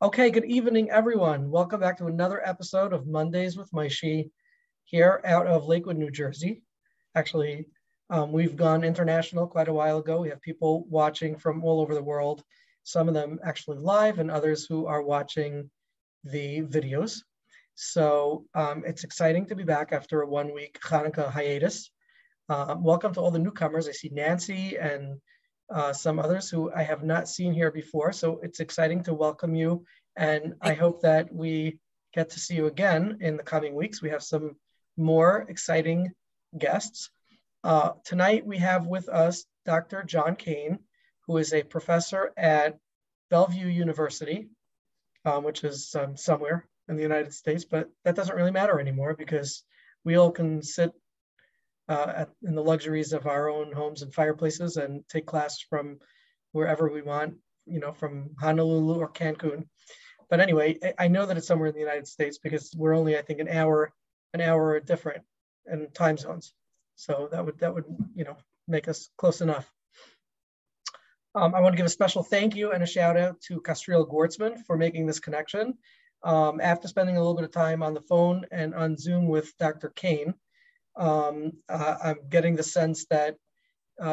Okay, good evening, everyone. Welcome back to another episode of Mondays with Moshe here out of Lakewood, New Jersey. Actually, we've gone international quite a while ago. We have people watching from all over the world, some of them actually live and others who are watching the videos. So it's exciting to be back after a 1-week Hanukkah hiatus. Welcome to all the newcomers. I see Nancy and some others who I have not seen here before. So it's exciting to welcome you. And I hope that we get to see you again in the coming weeks. We have some more exciting guests. Tonight we have with us Dr. Jon Kayne, who is a professor at Bellevue University, which is somewhere in the United States, but that doesn't really matter anymore because we all can sit in the luxuries of our own homes and fireplaces and take class from wherever we want, from Honolulu or Cancun. But anyway, I know that it's somewhere in the United States because we're only, I think, an hour different in time zones. So that would make us close enough. I want to give a special thank you and a shout out to Castriel Gortzman for making this connection. After spending a little bit of time on the phone and on Zoom with Dr. Kayne, I'm getting the sense that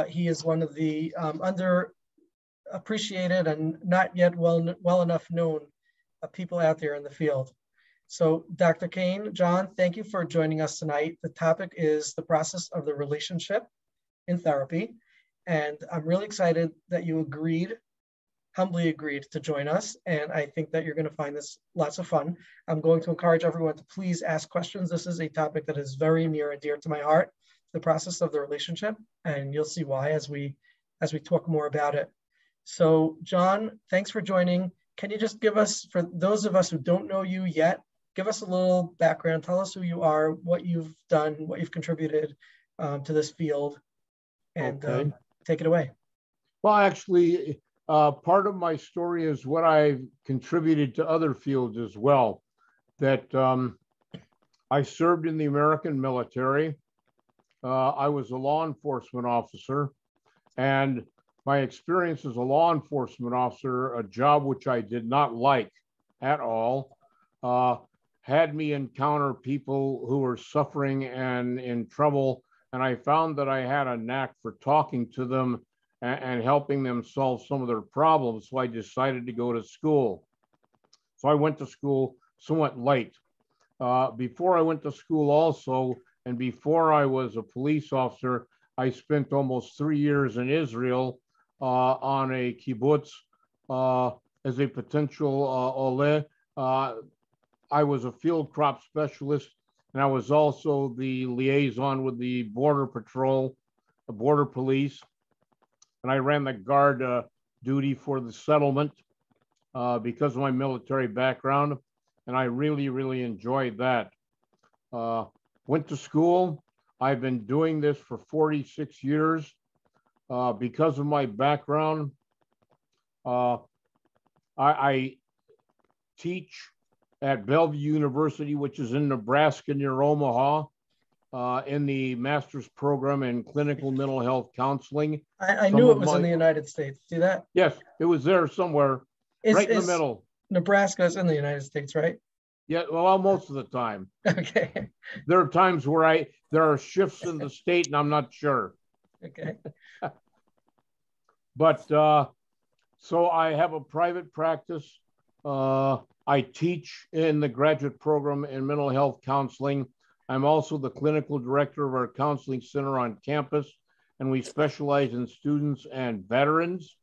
he is one of the underappreciated and not yet well enough known people out there in the field. So Dr. Kayne, Jon, thank you for joining us tonight. The topic is the process of the relationship in therapy. And I'm really excited that you humbly agreed to join us. And I think that you're going to find this lots of fun. I'm going to encourage everyone to please ask questions. This is a topic that is very near and dear to my heart, the process of the relationship. And you'll see why as we talk more about it. So Jon, thanks for joining. Can you just give us, for those of us who don't know you yet, give us a little background, tell us who you are, what you've done, what you've contributed to this field, and take it away. Well, actually, part of my story is what I've contributed to other fields as well. That I served in the American military. I was a law enforcement officer, and my experience as a law enforcement officer, a job which I did not like at all, had me encounter people who were suffering and in trouble. And I found that I had a knack for talking to them and helping them solve some of their problems. So I decided to go to school. So I went to school somewhat late. Before I went to school also, and before I was a police officer, I spent almost 3 years in Israel on a kibbutz as a potential ole. I was a field crop specialist, and I was also the liaison with the Border Patrol, the Border Police, and I ran the guard duty for the settlement because of my military background, and I really, really enjoyed that. Went to school. I've been doing this for 46 years. Because of my background, I teach at Bellevue University, which is in Nebraska near Omaha, in the master's program in clinical mental health counseling. I knew it was in the United States. See that? Yes, it was there somewhere, right in the middle. Nebraska is in the United States, right? Yeah, well, most of the time. Okay. There are times where there are shifts in the state and I'm not sure. Okay. But so I have a private practice. I teach in the graduate program in mental health counseling. I'm also the clinical director of our counseling center on campus, and we specialize in students and veterans.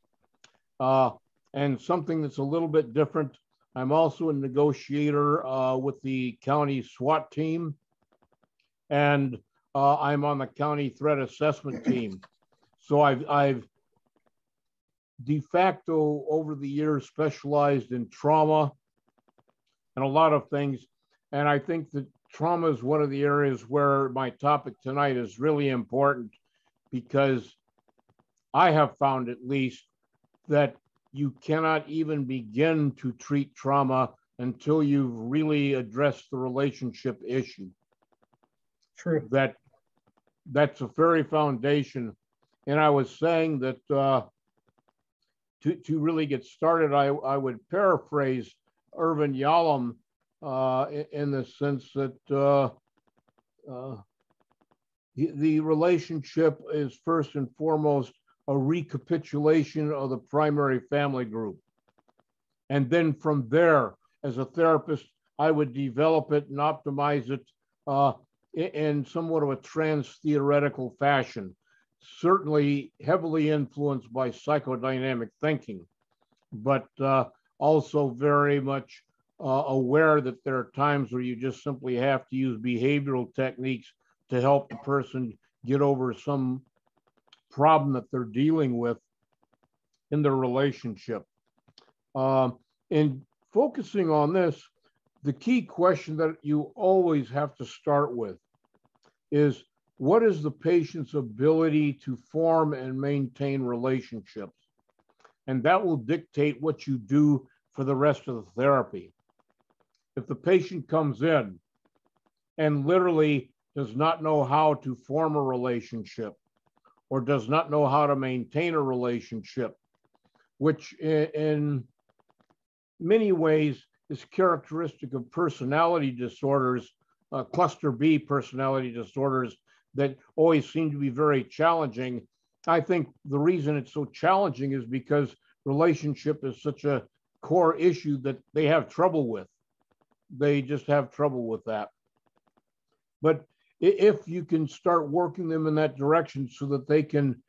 And something that's a little bit different, I'm also a negotiator with the county SWAT team, and I'm on the county threat assessment team. So I've de facto over the years specialized in trauma and a lot of things. And I think that trauma is one of the areas where my topic tonight is really important, because I have found at least that you cannot even begin to treat trauma until you've really addressed the relationship issue. True. That's a very foundation. And I was saying that to really get started, I would paraphrase Irvin Yalom in the sense that the relationship is first and foremost a recapitulation of the primary family group. And then from there, as a therapist, I would develop it and optimize it in somewhat of a trans-theoretical fashion, certainly heavily influenced by psychodynamic thinking, but also very much aware that there are times where you just simply have to use behavioral techniques to help the person get over some problem that they're dealing with in their relationship. In focusing on this, the key question that you always have to start with is, what is the patient's ability to form and maintain relationships? And that will dictate what you do for the rest of the therapy. If the patient comes in and literally does not know how to form a relationship or does not know how to maintain a relationship, which in many ways is characteristic of personality disorders, cluster B personality disorders that always seem to be very challenging. I think the reason it's so challenging is because relationship is such a core issue that they have trouble with. They just have trouble with that. But if you can start working them in that direction so that they can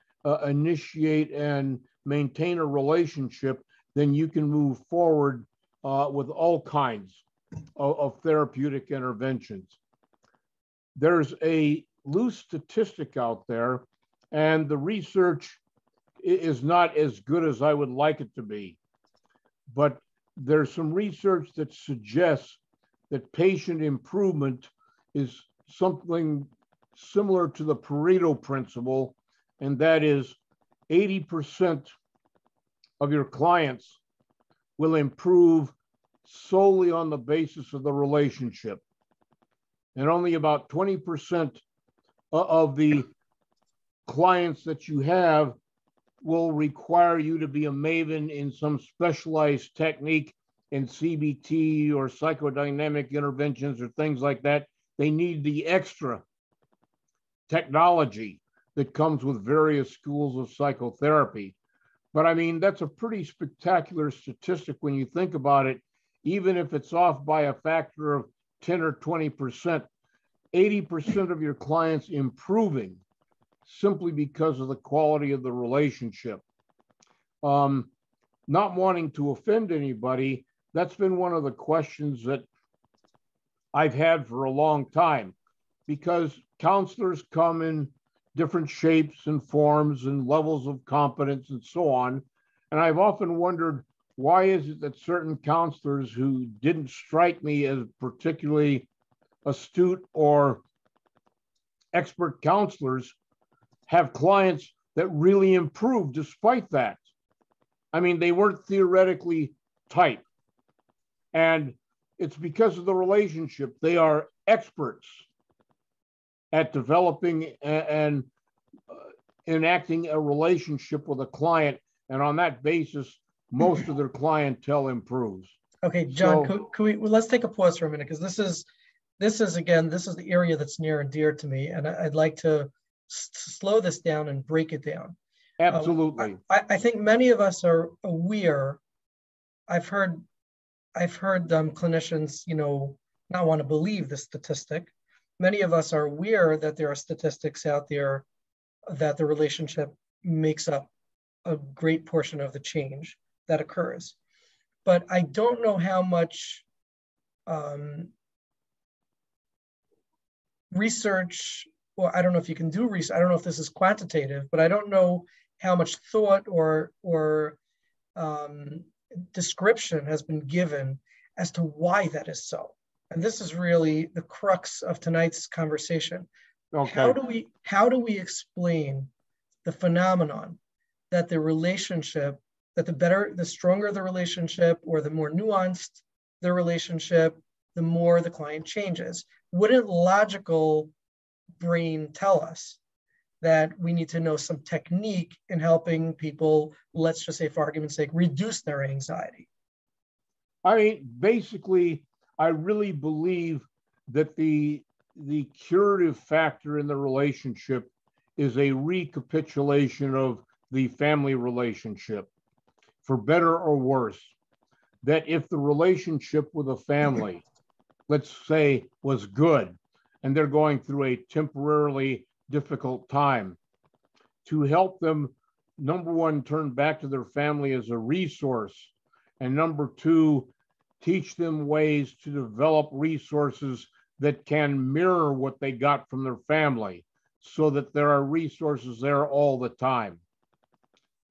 initiate and maintain a relationship, then you can move forward with all kinds of therapeutic interventions. There's a loose statistic out there, and the research is not as good as I would like it to be. But there's some research that suggests that patient improvement is something similar to the Pareto principle, and that is 80% of your clients will improve solely on the basis of the relationship. And only about 20% of the clients that you have will require you to be a maven in some specialized technique in CBT or psychodynamic interventions or things like that. They need the extra technology that comes with various schools of psychotherapy. But I mean, that's a pretty spectacular statistic when you think about it. Even if it's off by a factor of 10 or 20%, 80% of your clients improving simply because of the quality of the relationship. Not wanting to offend anybody, that's been one of the questions that I've had for a long time, because counselors come in different shapes and forms and levels of competence and so on. And I've often wondered, why is it that certain counselors who didn't strike me as particularly astute or expert counselors have clients that really improve despite that? I mean, they weren't theoretically tight. And it's because of the relationship. They are experts at developing and enacting a relationship with a client. And on that basis, most of their clientele improves. Okay, John, could we, well, let's take a pause for a minute, because this is the area that's near and dear to me. And I'd like to slow this down and break it down. Absolutely. I think many of us are aware. I've heard clinicians, not want to believe the statistic. Many of us are aware that there are statistics out there that the relationship makes up a great portion of the change that occurs. But I don't know how much research, or I don't know if you can do research. I don't know if this is quantitative, but I don't know how much thought or description has been given as to why that is so. And this is really the crux of tonight's conversation. Okay. How do we explain the phenomenon that the relationship, that the stronger the relationship, or the more nuanced the relationship, the more the client changes? Wouldn't logical brain tell us that we need to know some technique in helping people, let's just say for argument's sake, reduce their anxiety? I mean, basically, I really believe that the curative factor in the relationship is a recapitulation of the family relationship, for better or worse. That if the relationship with a family, let's say, was good, and they're going through a temporarily difficult time, to help them, number one, turn back to their family as a resource, and number two, teach them ways to develop resources that can mirror what they got from their family, so that there are resources there all the time.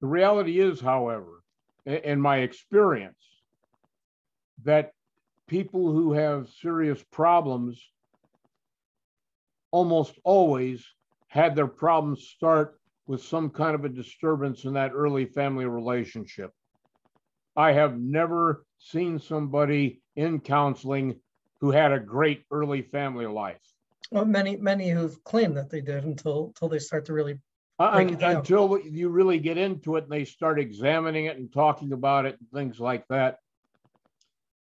The reality is, however, in my experience, that people who have serious problems almost always had their problems start with some kind of a disturbance in that early family relationship. I have never seen somebody in counseling who had a great early family life. Well, many who've claimed that they did until they start to really break it down. Until you really get into it and they start examining it and talking about it and things like that.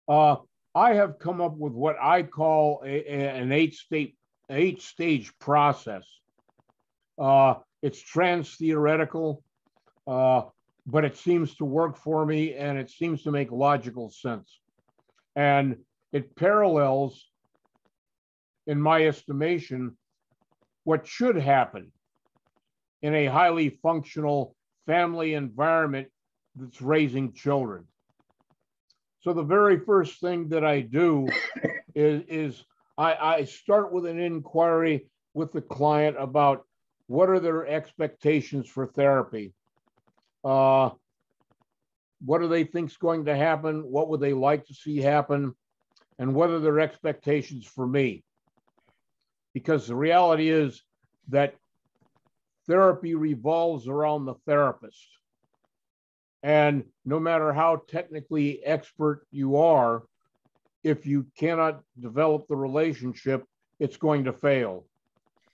I have come up with what I call an eight-stage process. It's trans-theoretical, but it seems to work for me, and it seems to make logical sense. And it parallels, in my estimation, what should happen in a highly functional family environment that's raising children. So the very first thing that I do is I start with an inquiry with the client about what are their expectations for therapy. What do they think is going to happen? What would they like to see happen? And what are their expectations for me? Because the reality is that therapy revolves around the therapist. And no matter how technically expert you are, if you cannot develop the relationship, it's going to fail.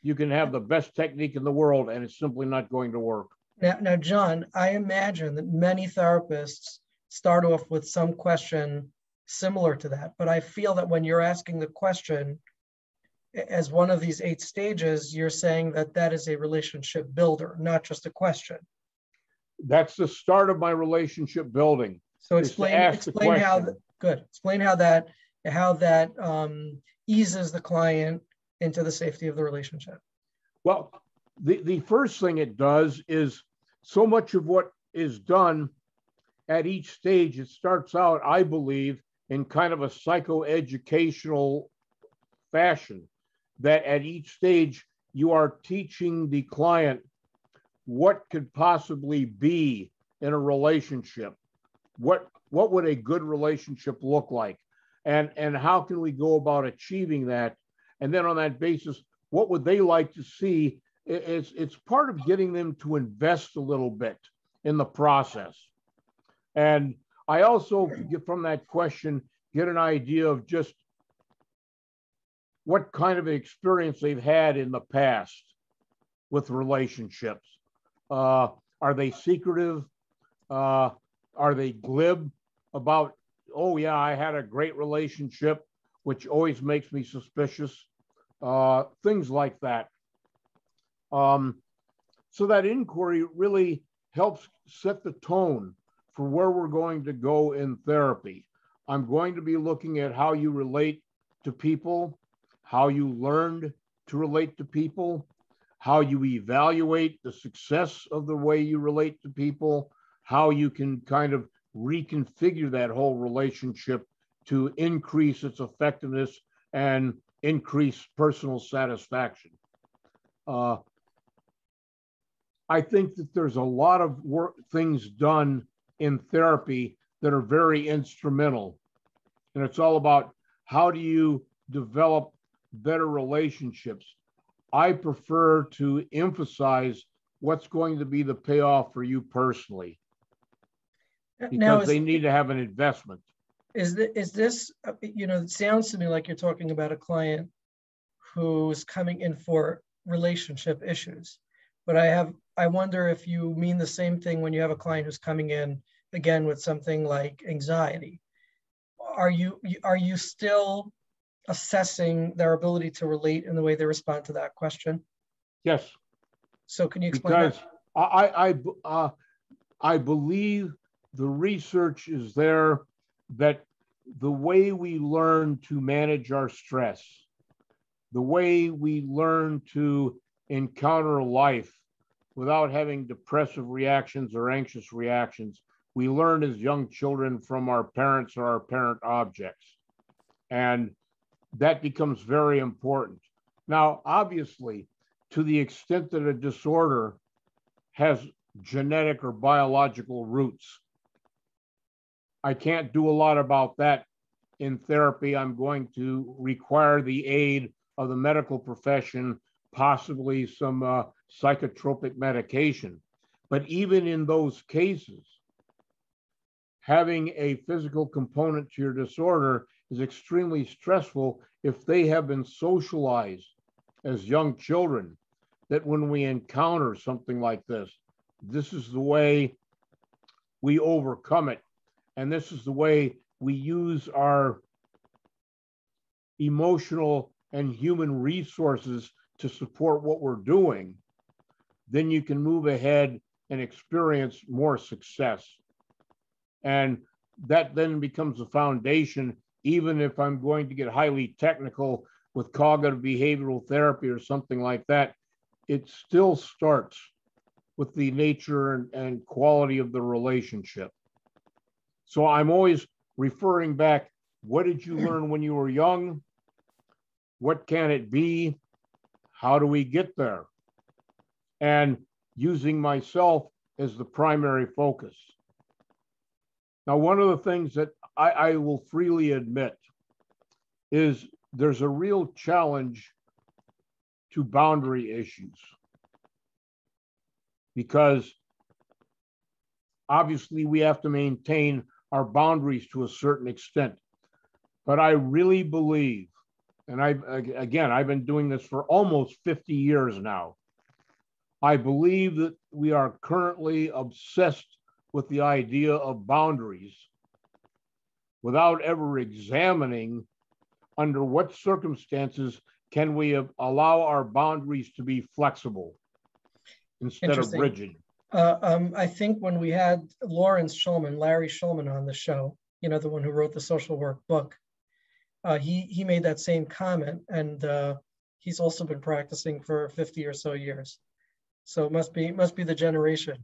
You can have the best technique in the world, and it's simply not going to work. Now, John, I imagine that many therapists start off with some question similar to that, but I feel that when you're asking the question as one of these 8 stages, you're saying that that is a relationship builder, not just a question. That's the start of my relationship building. So explain how that eases the client into the safety of the relationship. Well, the first thing it does is, so much of what is done at each stage, it starts out, I believe, in kind of a psychoeducational fashion, that at each stage you are teaching the client what could possibly be in a relationship. What would a good relationship look like? And how can we go about achieving that? And then on that basis, what would they like to see? It's part of getting them to invest a little bit in the process. And I also, from that question, get an idea of just what kind of experience they've had in the past with relationships. Are they secretive? Are they glib about, oh yeah, I had a great relationship, which always makes me suspicious? Things like that. So that inquiry really helps set the tone for where we're going to go in therapy. I'm going to be looking at how you relate to people, how you learned to relate to people, how you evaluate the success of the way you relate to people, how you can kind of reconfigure that whole relationship to increase its effectiveness and increase personal satisfaction. I think that there's a lot of things done in therapy that are very instrumental. And it's all about, how do you develop better relationships? I prefer to emphasize what's going to be the payoff for you personally, because they need to have an investment. Is this, it sounds to me like you're talking about a client who's coming in for relationship issues, but I wonder if you mean the same thing when you have a client who's coming in, again, with something like anxiety. are you still assessing their ability to relate in the way they respond to that question? Yes. So can you explain Because that? I believe the research is there that the way we learn to manage our stress, the way we learn to encounter life without having depressive reactions or anxious reactions, we learn as young children from our parents or our parent objects. And that becomes very important. Now, obviously, to the extent that a disorder has genetic or biological roots, I can't do a lot about that in therapy. I'm going to require the aid of the medical profession, possibly some psychotropic medication. But even in those cases, having a physical component to your disorder is extremely stressful if they have been socialized as young children, that when we encounter something like this is the way we overcome it. And this is the way we use our emotional and human resources to support what we're doing. Then you can move ahead and experience more success. And that then becomes the foundation, even if I'm going to get highly technical with cognitive behavioral therapy or something like that, it still starts with the nature and quality of the relationship. So I'm always referring back, what did you learn when you were young? What can it be? How do we get there? And using myself as the primary focus. Now, one of the things that I will freely admit is there's a real challenge to boundary issues, because obviously we have to maintain our boundaries to a certain extent. But I really believe, and I've been doing this for almost 50 years now, I believe that we are currently obsessed with the idea of boundaries without ever examining under what circumstances can we allow our boundaries to be flexible instead of rigid. I think when we had Larry Shulman on the show, you know, the one who wrote the social work book, he made that same comment, and he's also been practicing for 50 or so years. So it must be the generation.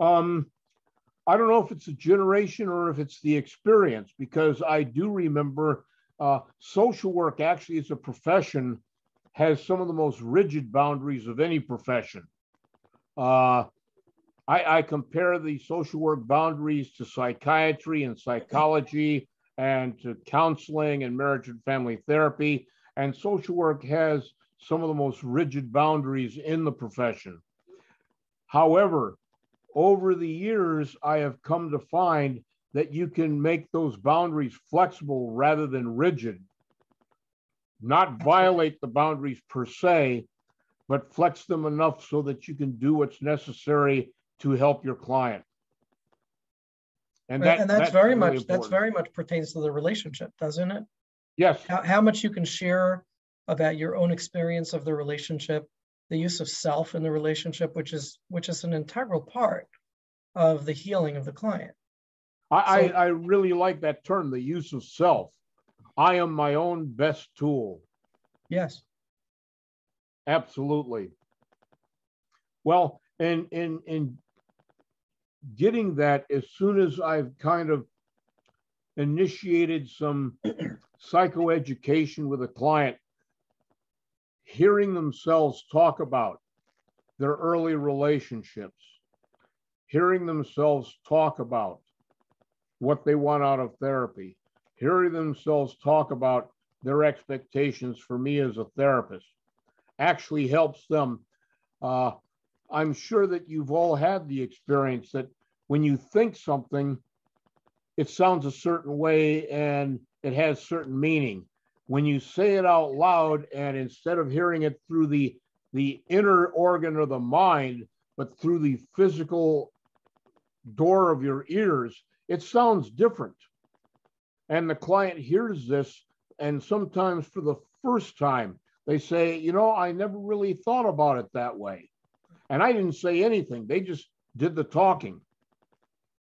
I don't know if it's a generation or if it's the experience, because I do remember social work actually as a profession has some of the most rigid boundaries of any profession. I compare the social work boundaries to psychiatry and psychology and to counseling and marriage and family therapy. And social work has some of the most rigid boundaries in the profession. However, over the years, I have come to find that you can make those boundaries flexible rather than rigid. Not violate the boundaries per se, but flex them enough so that you can do what's necessary to help your client. And that's very much pertains to the relationship, doesn't it? Yes. How much you can share about your own experience of the relationship, the use of self in the relationship, which is an integral part of the healing of the client. I really like that term, the use of self. I am my own best tool. Yes. Absolutely. Well, in getting that, as soon as I've kind of initiated some psychoeducation with a client, hearing themselves talk about their early relationships, hearing themselves talk about what they want out of therapy, hearing themselves talk about their expectations for me as a therapist actually helps them. I'm sure that you've all had the experience that when you think something, it sounds a certain way and it has certain meaning. When you say it out loud, and instead of hearing it through the inner organ of the mind, but through the physical door of your ears, it sounds different. And the client hears this, and sometimes for the first time, they say, you know, I never really thought about it that way. And I didn't say anything. They just did the talking.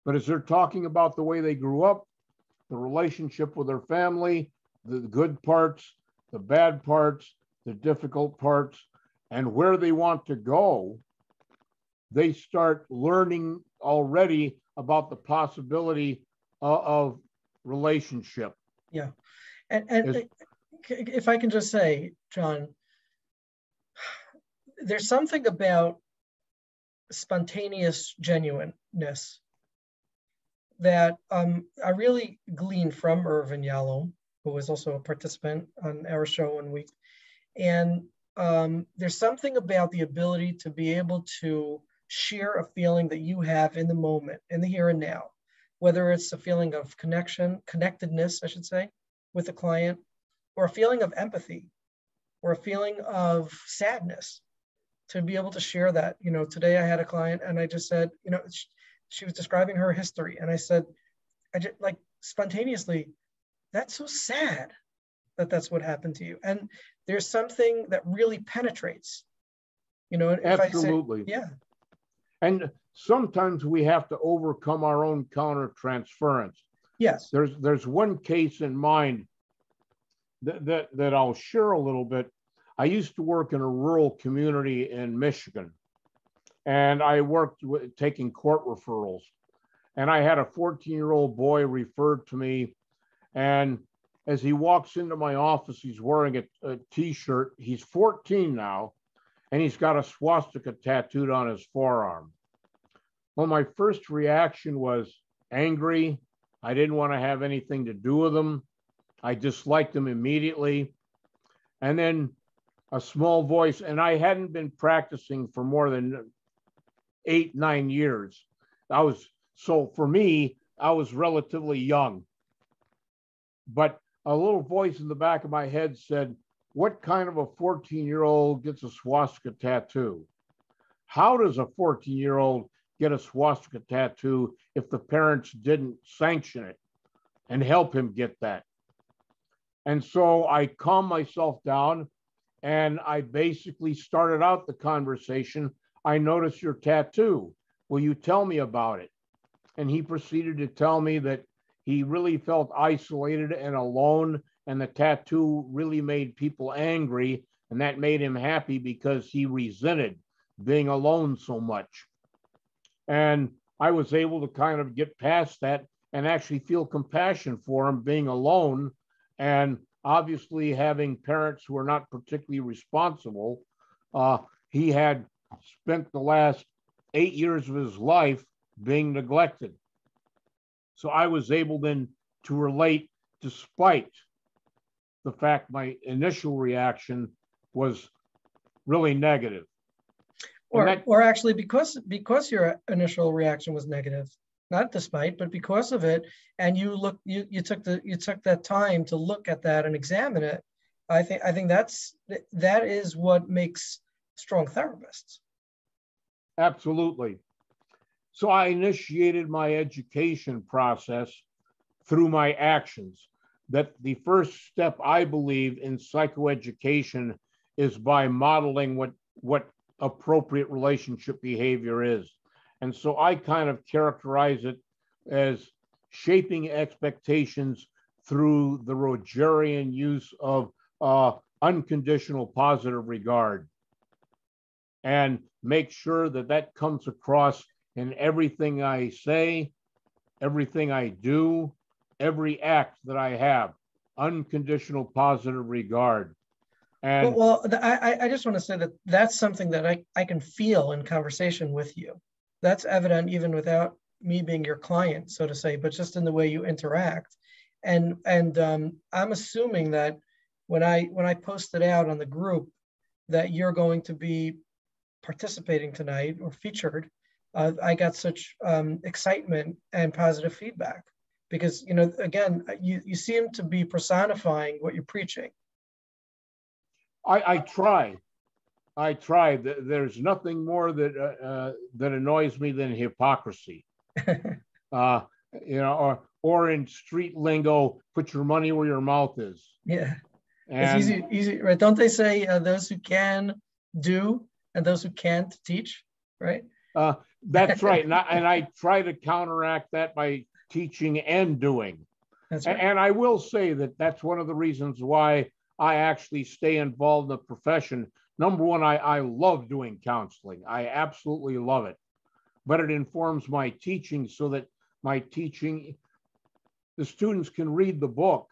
But as they're talking about the way they grew up, the relationship with their family, the good parts, the bad parts, the difficult parts, and where they want to go, they start learning already about the possibility of relationship. Yeah. And if I can just say, Jon, there's something about spontaneous genuineness that I really gleaned from Irvin Yalom, who was also a participant on our show one week. And there's something about the ability to be able to share a feeling that you have in the moment, in the here and now, whether it's a feeling of connectedness, I should say, with the client, or a feeling of empathy, or a feeling of sadness, to be able to share that. You know, today I had a client and I just said, you know, she was describing her history. And I said, I just like spontaneously, that's so sad that that's what happened to you. And there's something that really penetrates, you know, if Absolutely. I say, yeah. And sometimes we have to overcome our own countertransference. Yes. There's one case in mind that I'll share a little bit. I used to work in a rural community in Michigan, and I worked with taking court referrals. And I had a 14-year-old boy referred to me, and as he walks into my office, he's wearing a T-shirt. He's 14 now, and he's got a swastika tattooed on his forearm. Well, my first reaction was angry. I didn't want to have anything to do with him. I disliked him immediately. And then a small voice, and I hadn't been practicing for more than 8-9 years. So for me, I was relatively young. But a little voice in the back of my head said, what kind of a 14-year-old gets a swastika tattoo? How does a 14-year-old get a swastika tattoo if the parents didn't sanction it and help him get that? And so I calmed myself down, and I basically started out the conversation. I noticed your tattoo. Will you tell me about it? And he proceeded to tell me that he really felt isolated and alone, and the tattoo really made people angry, and that made him happy because he resented being alone so much. And I was able to kind of get past that and actually feel compassion for him being alone, and obviously having parents who are not particularly responsible. He had spent the last 8 years of his life being neglected. So I was able then to relate, despite the fact my initial reaction was really negative. Or actually, because your initial reaction was negative, not despite, but because of it, and you took that time to look at that and examine it. I think that is what makes strong therapists. Absolutely. So I initiated my education process through my actions. That the first step, I believe, in psychoeducation is by modeling what appropriate relationship behavior is. And so I kind of characterize it as shaping expectations through the Rogerian use of unconditional positive regard, and make sure that that comes across in everything I say, everything I do, every act that I have. Unconditional positive regard. And I just want to say that that's something that I can feel in conversation with you. That's evident even without me being your client, so to say, but just in the way you interact. And I'm assuming that when I posted out on the group that you're going to be participating tonight or featured, I got such excitement and positive feedback, because, you know, again, you seem to be personifying what you're preaching. I try. There's nothing more that annoys me than hypocrisy. You know, or in street lingo, put your money where your mouth is. Yeah. And it's easy, right? Don't they say those who can do and those who can't teach, right? That's right. And I try to counteract that by teaching and doing. That's right. And I will say that that's one of the reasons why I actually stay involved in the profession. Number one, I love doing counseling. I absolutely love it. But it informs my teaching so that my teaching, the students can read the book,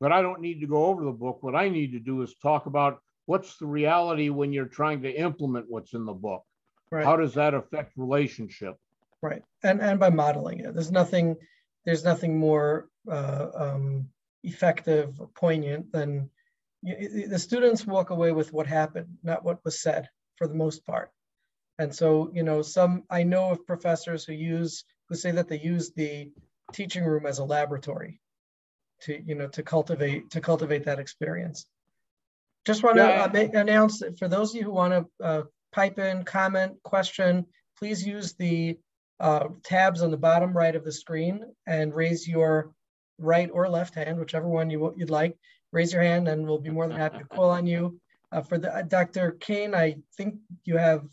but I don't need to go over the book. What I need to do is talk about what's the reality when you're trying to implement what's in the book. Right. How does that affect relationship? Right. And by modeling it, there's nothing more effective or poignant than the students walk away with what happened, not what was said, for the most part. And so, I know of professors who say that they use the teaching room as a laboratory to cultivate that experience. Just want to announce that for those of you who want to pipe in, comment, question, please use the tabs on the bottom right of the screen and raise your right or left hand, whichever one you'd like. Raise your hand and we'll be more than happy to call on you. For Dr. Kayne, I think you have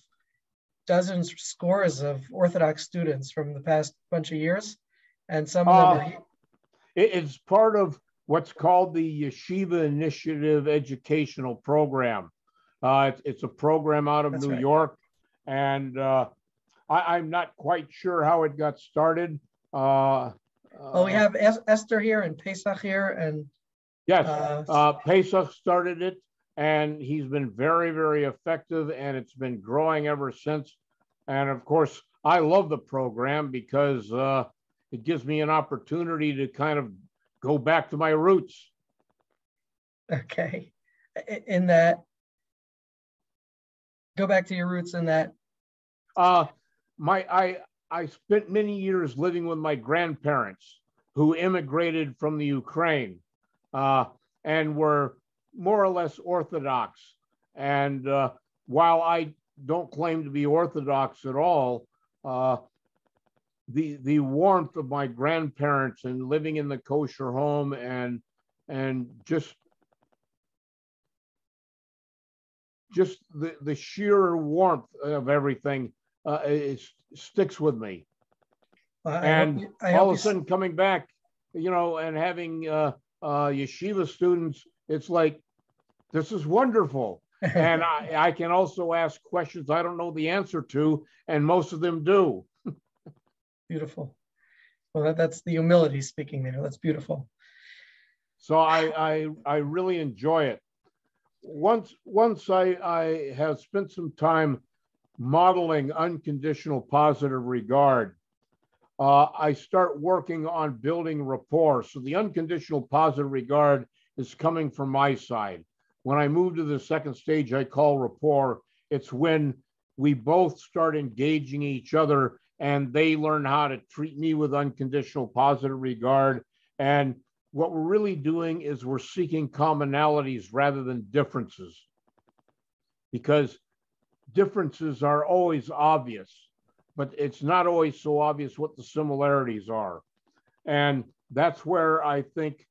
dozens, scores of Orthodox students from the past bunch of years, and some of them are. It's part of what's called the Yeshiva Initiative Educational Program. It's a program out of New York, and I'm not quite sure how it got started. We have Esther here and Pesach here, and yes, Pesach started it, and he's been very, very effective, and it's been growing ever since. And of course, I love the program because it gives me an opportunity to kind of go back to my roots. Okay, go back to your roots in that. I spent many years living with my grandparents who immigrated from the Ukraine and were more or less Orthodox. And while I don't claim to be Orthodox at all, the warmth of my grandparents and living in the kosher home and just the sheer warmth of everything sticks with me. And all of a sudden coming back, and having yeshiva students, it's like, this is wonderful. And I can also ask questions I don't know the answer to, and most of them do. Beautiful. Well, that's the humility speaking there. That's beautiful. So I really enjoy it. Once I have spent some time modeling unconditional positive regard, I start working on building rapport. So the unconditional positive regard is coming from my side. When I move to the second stage, I call rapport. It's when we both start engaging each other and they learn how to treat me with unconditional positive regard. And what we're really doing is we're seeking commonalities rather than differences, because differences are always obvious, but it's not always so obvious what the similarities are. And that's where I think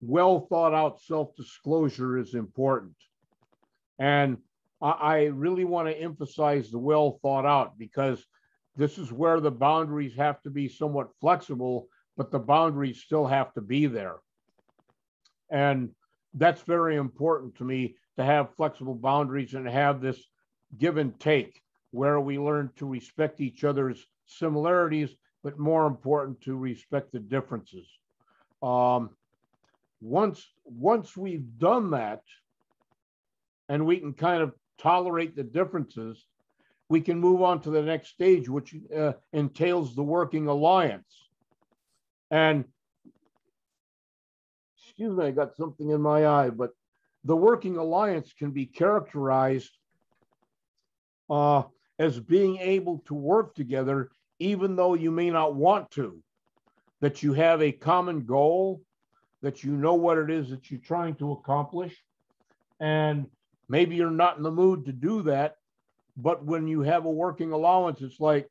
well thought out self-disclosure is important. And I really want to emphasize the well thought out, because this is where the boundaries have to be somewhat flexible, but the boundaries still have to be there. And that's very important to me, to have flexible boundaries and have this give and take where we learn to respect each other's similarities, but more important, to respect the differences. Once we've done that and we can kind of tolerate the differences, we can move on to the next stage, which entails the working alliance. And excuse me, I got something in my eye, but the working alliance can be characterized as being able to work together even though you may not want to, that you have a common goal, that you know what it is that you're trying to accomplish, and maybe you're not in the mood to do that, but when you have a working allowance, it's like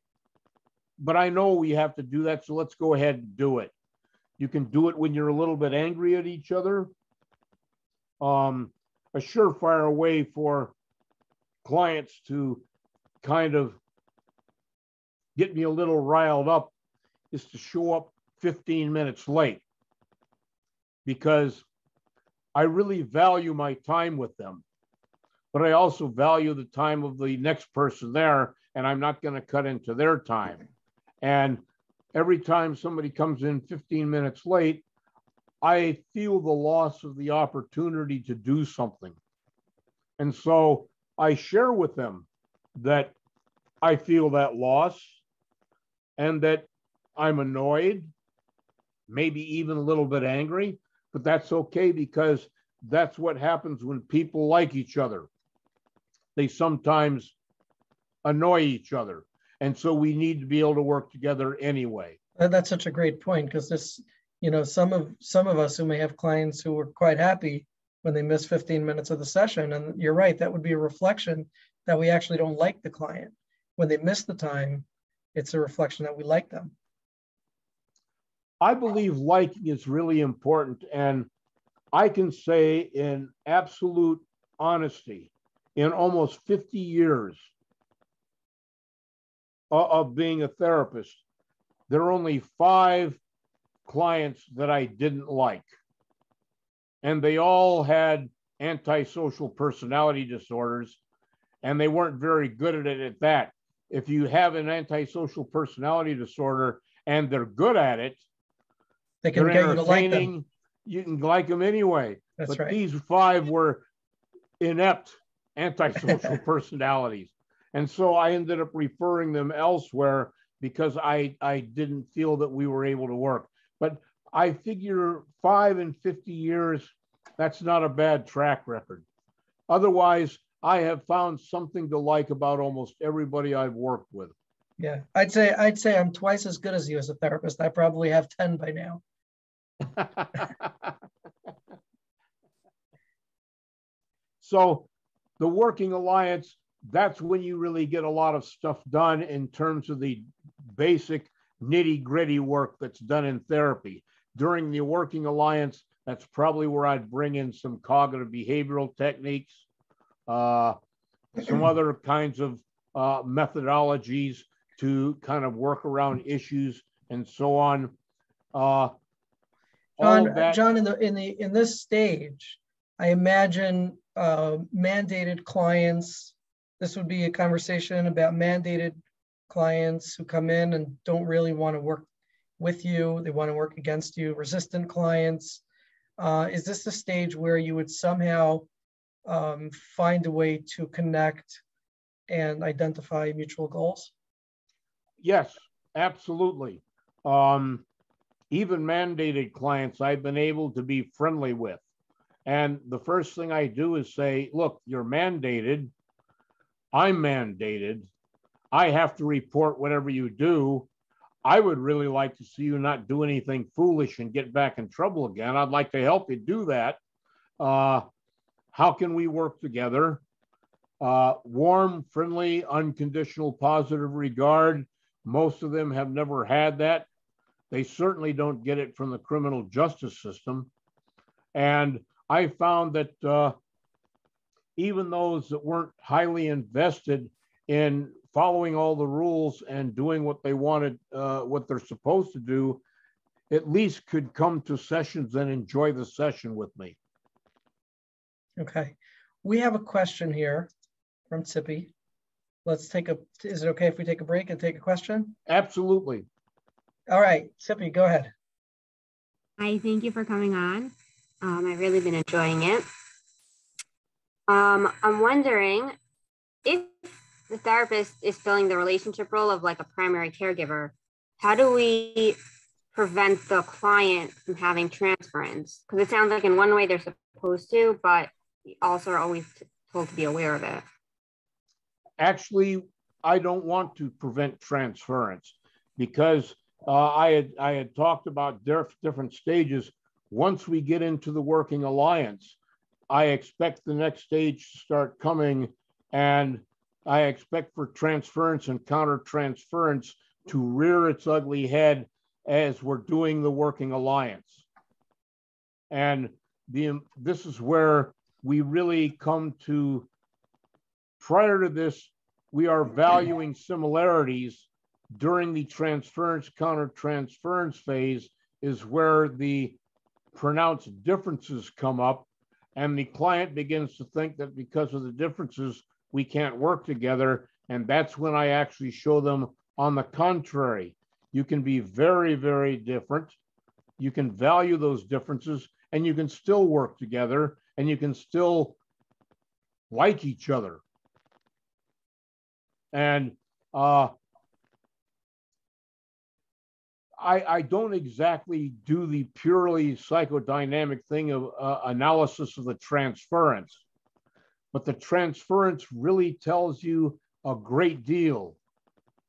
but I know we have to do that, so let's go ahead and do it. You can do it when you're a little bit angry at each other. A surefire way for clients to kind of get me a little riled up is to show up 15 minutes late, because I really value my time with them, but I also value the time of the next person there, and I'm not going to cut into their time. And every time somebody comes in 15 minutes late, I feel the loss of the opportunity to do something. And so I share with them that I feel that loss and that I'm annoyed, maybe even a little bit angry, but that's okay, because that's what happens when people like each other. They sometimes annoy each other. And so we need to be able to work together anyway. That's such a great point, because this, some of us who may have clients who were quite happy when they miss 15 minutes of the session. And you're right, that would be a reflection that we actually don't like the client. When they miss the time, it's a reflection that we like them. I believe liking is really important. And I can say in absolute honesty, in almost 50 years of being a therapist, there are only 5 clients that I didn't like. And they all had antisocial personality disorders, and they weren't very good at it at that. If you have an antisocial personality disorder and they're good at it, they can get you to like them. You can like them anyway. That's but right. These 5 were inept antisocial personalities. And so I ended up referring them elsewhere because I didn't feel that we were able to work. But I figure 5 and 50 years, that's not a bad track record. Otherwise, I have found something to like about almost everybody I've worked with. Yeah, I'd say I'm twice as good as you as a therapist. I probably have 10 by now. So the working alliance, that's when you really get a lot of stuff done in terms of the basic nitty-gritty work that's done in therapy. During the working alliance, that's probably where I'd bring in some cognitive behavioral techniques, some other kinds of methodologies to kind of work around issues and so on. John, in this stage, I imagine mandated clients. This would be a conversation about mandated clients who come in and don't really want to work with you. They want to work against you. Resistant clients. Is this the stage where you would somehow find a way to connect and identify mutual goals? Yes, absolutely. Even mandated clients I've been able to be friendly with. And the first thing I do is say, look, you're mandated. I'm mandated. I have to report whatever you do. I would really like to see you not do anything foolish and get back in trouble again. I'd like to help you do that. How can we work together? Warm, friendly, unconditional, positive regard. Most of them have never had that. They certainly don't get it from the criminal justice system. And I found that even those that weren't highly invested in following all the rules and doing what they wanted, what they're supposed to do, at least could come to sessions and enjoy the session with me. Okay. We have a question here from Tippy. Is it okay if we take a break and take a question? Absolutely. All right, Tippy, go ahead. Hi, thank you for coming on. I've really been enjoying it. I'm wondering if the therapist is filling the relationship role of like a primary caregiver, how do we prevent the client from having transference? Because it sounds like in one way they're supposed to, but also are always told to be aware of it. Actually, I don't want to prevent transference because I had talked about different stages. Once we get into the working alliance, I expect the next stage to start coming, and I expect for transference and counter transference to rear its ugly head as we're doing the working alliance. And this is where we really come to, prior to this, we are valuing similarities. During the transference countertransference phase is where the pronounced differences come up, and the client begins to think that because of the differences, we can't work together. And that's when I actually show them, on the contrary, you can be very, very different. You can value those differences, and you can still work together, and you can still like each other. And I don't exactly do the purely psychodynamic thing of analysis of the transference, but the transference really tells you a great deal,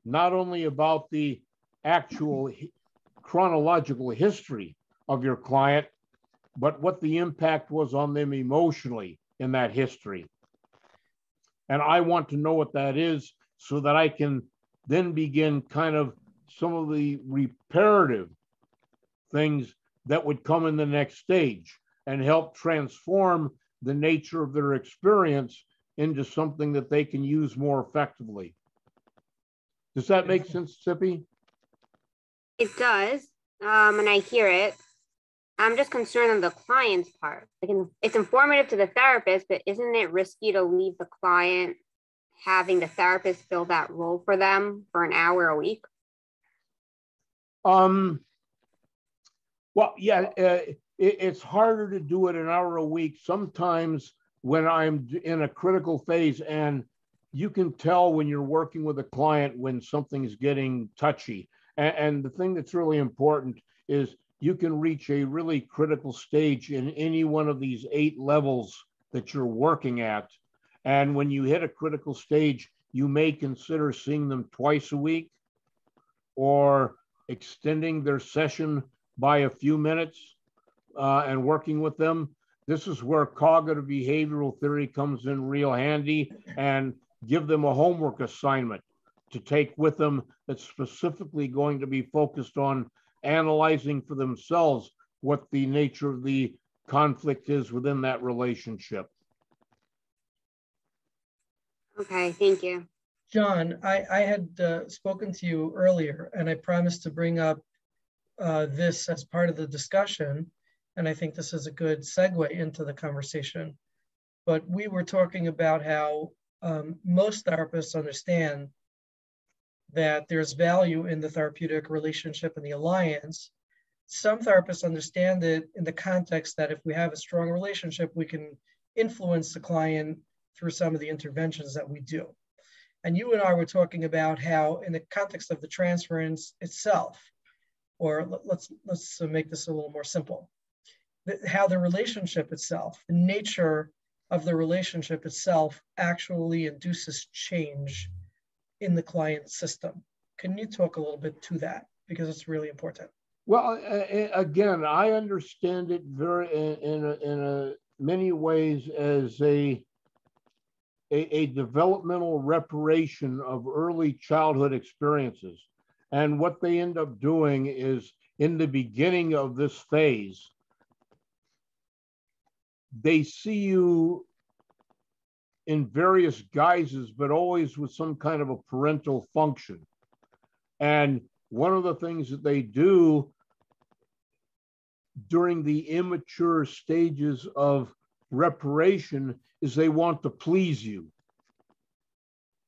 not only about the actual chronological history of your client, but what the impact was on them emotionally in that history. And I want to know what that is so that I can then begin kind of some of the reparative things that would come in the next stage and help transform the nature of their experience into something that they can use more effectively. Does that make sense, Sippy? It does, and I hear it. I'm just concerned on the client's part. It's informative to the therapist, but isn't it risky to leave the client having the therapist fill that role for them for an hour a week? Well, yeah, it's harder to do it an hour a week sometimes when I'm in a critical phase, and you can tell when you're working with a client when something's getting touchy. And the thing that's really important is you can reach a really critical stage in any one of these 8 levels that you're working at. And when you hit a critical stage, you may consider seeing them twice a week or extending their session by a few minutes and working with them. This is where cognitive behavioral theory comes in real handy, and give them a homework assignment to take with them that's specifically going to be focused on analyzing for themselves what the nature of the conflict is within that relationship. Okay, thank you. Jon, I had spoken to you earlier, and I promised to bring up this as part of the discussion, and I think this is a good segue into the conversation. But we were talking about how most therapists understand that there's value in the therapeutic relationship and the alliance. Some therapists understand it in the context that if we have a strong relationship, we can influence the client through some of the interventions that we do. And you and I were talking about how in the context of the transference itself, or let's make this a little more simple, how the relationship itself, the nature of the relationship itself actually induces change in the client system. Can you talk a little bit to that? Because it's really important. Well, again, I understand it very in many ways as a developmental reparation of early childhood experiences. And what they end up doing is, in the beginning of this phase, they see you in various guises, but always with some kind of a parental function. And one of the things that they do during the immature stages of reparation is they want to please you.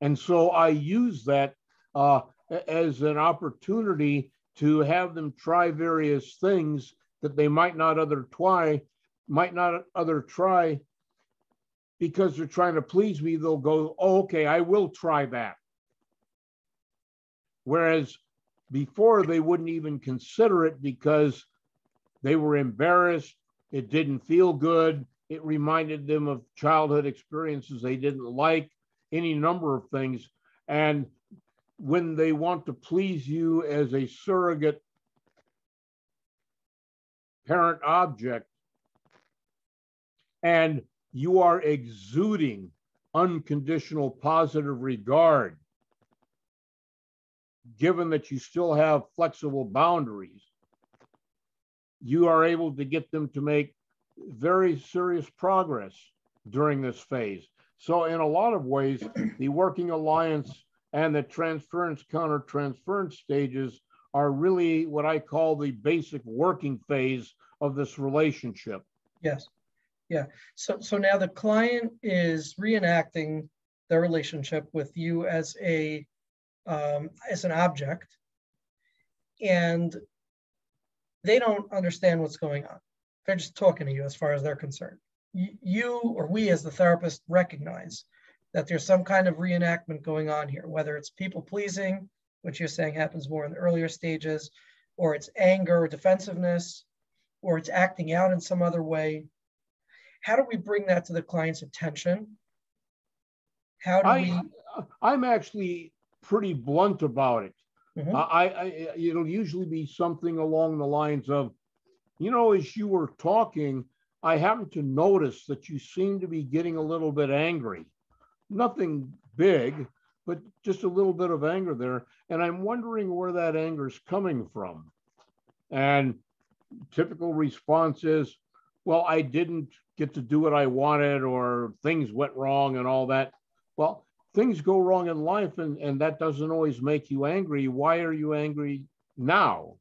And so I use that as an opportunity to have them try various things that they might not other try, because they're trying to please me. They'll go, oh, okay, I will try that. Whereas before they wouldn't even consider it because they were embarrassed. It didn't feel good. It reminded them of childhood experiences they didn't like, any number of things. And when they want to please you as a surrogate parent object, and you are exuding unconditional positive regard, given that you still have flexible boundaries, you are able to get them to make very serious progress during this phase. So in a lot of ways, the working alliance and the transference countertransference stages are really what I call the basic working phase of this relationship. Yes. Yeah. So now the client is reenacting their relationship with you as an object, and they don't understand what's going on. They're just talking to you as far as they're concerned. You or we as the therapist recognize that there's some kind of reenactment going on here, whether it's people pleasing, which you're saying happens more in the earlier stages, or it's anger or defensiveness, or it's acting out in some other way. How do we bring that to the client's attention? How do we? I'm actually pretty blunt about it. Mm-hmm. It'll usually be something along the lines of, as you were talking, I happened to notice that you seem to be getting a little bit angry. Nothing big, but just a little bit of anger there. And I'm wondering where that anger is coming from. And typical response is, well, I didn't get to do what I wanted, or things went wrong and all that. Well, things go wrong in life, and that doesn't always make you angry. Why are you angry now?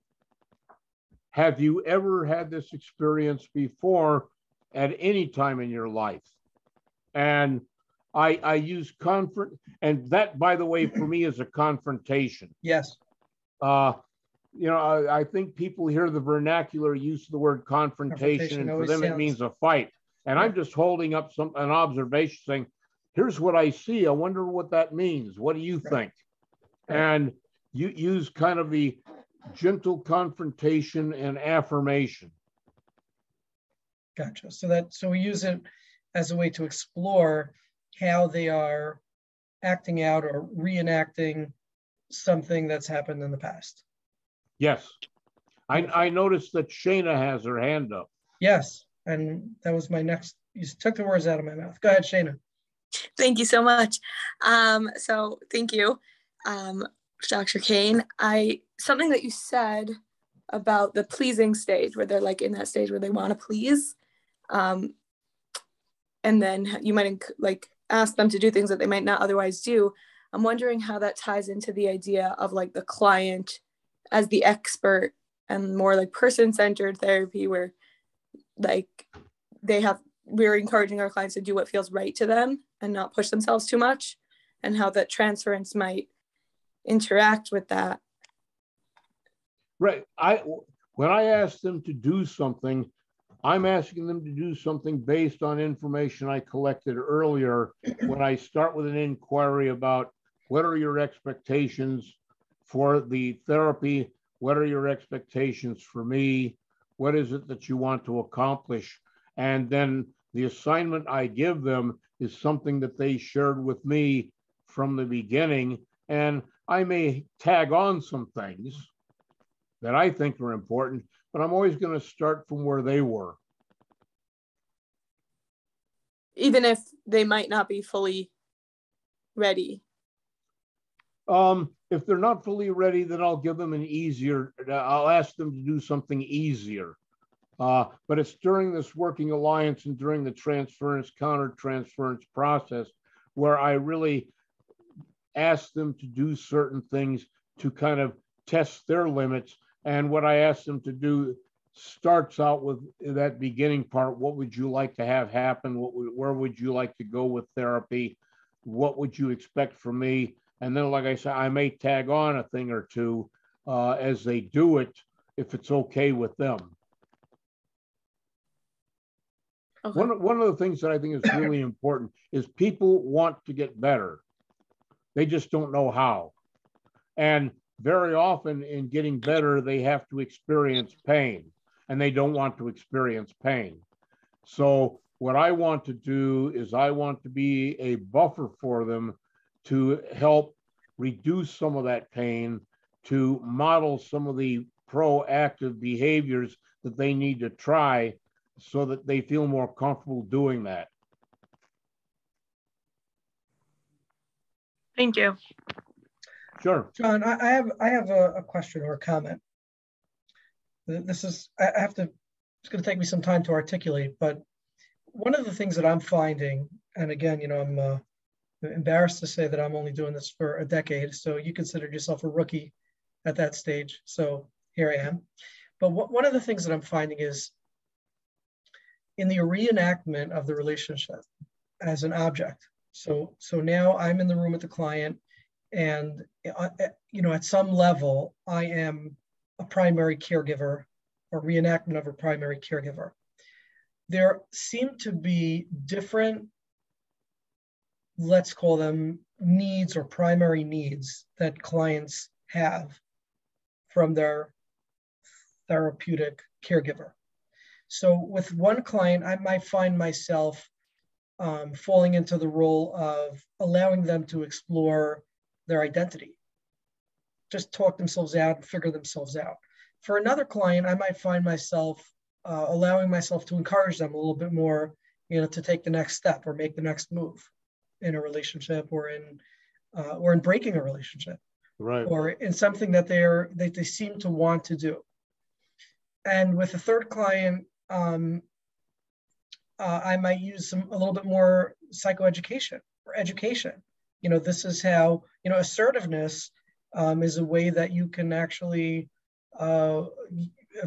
Have you ever had this experience before at any time in your life? And I use and that, by the way, for me is a confrontation. Yes. I think people hear the vernacular use of the word confrontation, and for them it means a fight. And I'm just holding up an observation saying, here's what I see. I wonder what that means. What do you think? Right. And you use kind of the gentle confrontation and affirmation. Gotcha. So we use it as a way to explore how they are acting out or reenacting something that's happened in the past. Yes. I noticed that Shayna has her hand up. Yes. And that was my next, you took the words out of my mouth. Go ahead, Shayna. Thank you so much. So thank you, Dr. Kayne. Something that you said about the pleasing stage, where they're like in that stage where they want to please. And then you might like ask them to do things that they might not otherwise do. I'm wondering how that ties into the idea of like the client as the expert and more like person-centered therapy, where like we're encouraging our clients to do what feels right to them and not push themselves too much, and how that transference might interact with that. Right. When I ask them to do something, I'm asking them to do something based on information I collected earlier when I start with an inquiry about what are your expectations for the therapy? What are your expectations for me? What is it that you want to accomplish? And then the assignment I give them is something that they shared with me from the beginning. And I may tag on some things that I think are important, but I'm always going to start from where they were. Even if they might not be fully ready. If they're not fully ready, then I'll ask them to do something easier. But it's during this working alliance and during the transference, countertransference process where I really ask them to do certain things to kind of test their limits. And what I ask them to do starts out with that beginning part. What would you like to have happen? Where would you like to go with therapy? What would you expect from me? And then, like I said, I may tag on a thing or two as they do it, if it's okay with them. Okay. One of the things that I think is really important is people want to get better. They just don't know how. And very often in getting better, they have to experience pain, and they don't want to experience pain. So what I want to do is I want to be a buffer for them to help reduce some of that pain, to model some of the proactive behaviors that they need to try so that they feel more comfortable doing that. Thank you. Sure. John, I have a question or a comment. This is, I have to, it's going to take me some time to articulate, but one of the things that I'm finding, and again, I'm embarrassed to say that I'm only doing this for a decade, so you considered yourself a rookie at that stage. So here I am. But one of the things that I'm finding is in the reenactment of the relationship as an object. So now I'm in the room with the client, and at some level, I am a primary caregiver or reenactment of a primary caregiver. There seem to be different, let's call them needs or primary needs that clients have from their therapeutic caregiver. So with one client, I might find myself falling into the role of allowing them to explore their identity, just talk themselves out and figure themselves out. For another client, I might find myself allowing myself to encourage them a little bit more, to take the next step or make the next move in a relationship or in breaking a relationship, Right. or in something that they seem to want to do. And with a third client, I might use a little bit more psychoeducation or education. This is how, assertiveness is a way that you can actually, a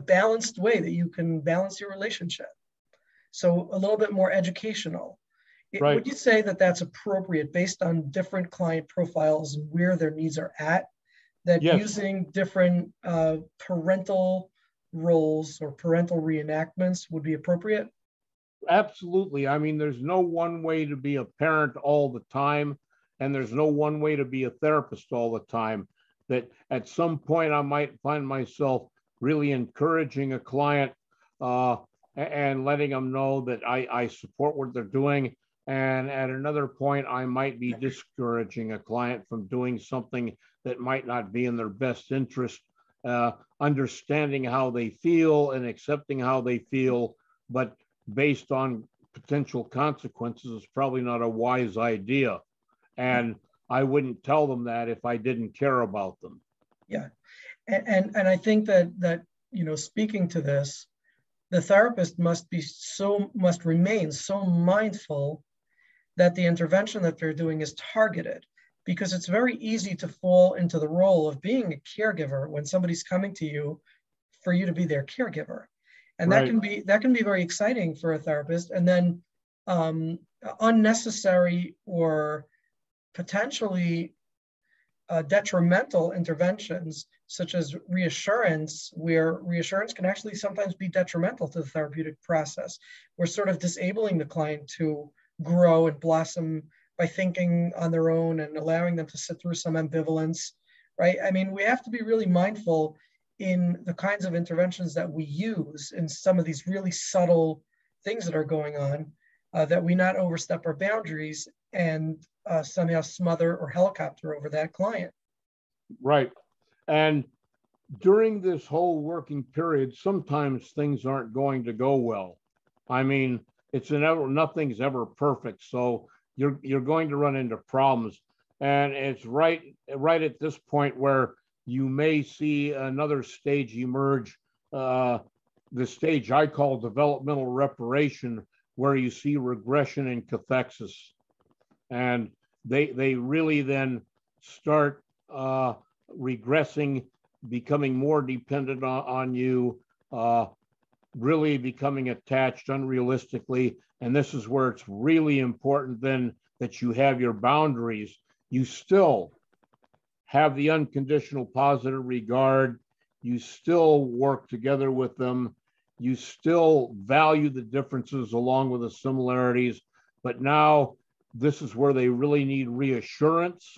balanced way that you can balance your relationship. So a little bit more educational. Right. Would you say that that's appropriate based on different client profiles and where their needs are at, that Yes. using different parental roles or parental reenactments would be appropriate? Absolutely. I mean, there's no one way to be a parent all the time, and there's no one way to be a therapist all the time. That at some point I might find myself really encouraging a client and letting them know that I support what they're doing. And at another point, I might be discouraging a client from doing something that might not be in their best interest, understanding how they feel and accepting how they feel, but based on potential consequences is probably not a wise idea. And I wouldn't tell them that if I didn't care about them. Yeah. And I think that speaking to this, the therapist must remain so mindful that the intervention that they're doing is targeted, because it's very easy to fall into the role of being a caregiver when somebody's coming to you for you to be their caregiver. And Right. that can be very exciting for a therapist. And then unnecessary or potentially detrimental interventions, such as reassurance, where reassurance can actually sometimes be detrimental to the therapeutic process. We're sort of disabling the client to grow and blossom by thinking on their own and allowing them to sit through some ambivalence, right? I mean, we have to be really mindful in the kinds of interventions that we use in some of these really subtle things that are going on, that we not overstep our boundaries and somehow smother or helicopter over that client. Right. And during this whole working period, sometimes things aren't going to go well. I mean, nothing's ever perfect. So you're going to run into problems. And it's right at this point where you may see another stage emerge, the stage I call developmental reparation, where you see regression and cathexis. And they really then start regressing, becoming more dependent on you, really becoming attached unrealistically. And this is where it's really important then that you have your boundaries. You still have the unconditional positive regard. You still work together with them. You still value the differences along with the similarities. But now this is where they really need reassurance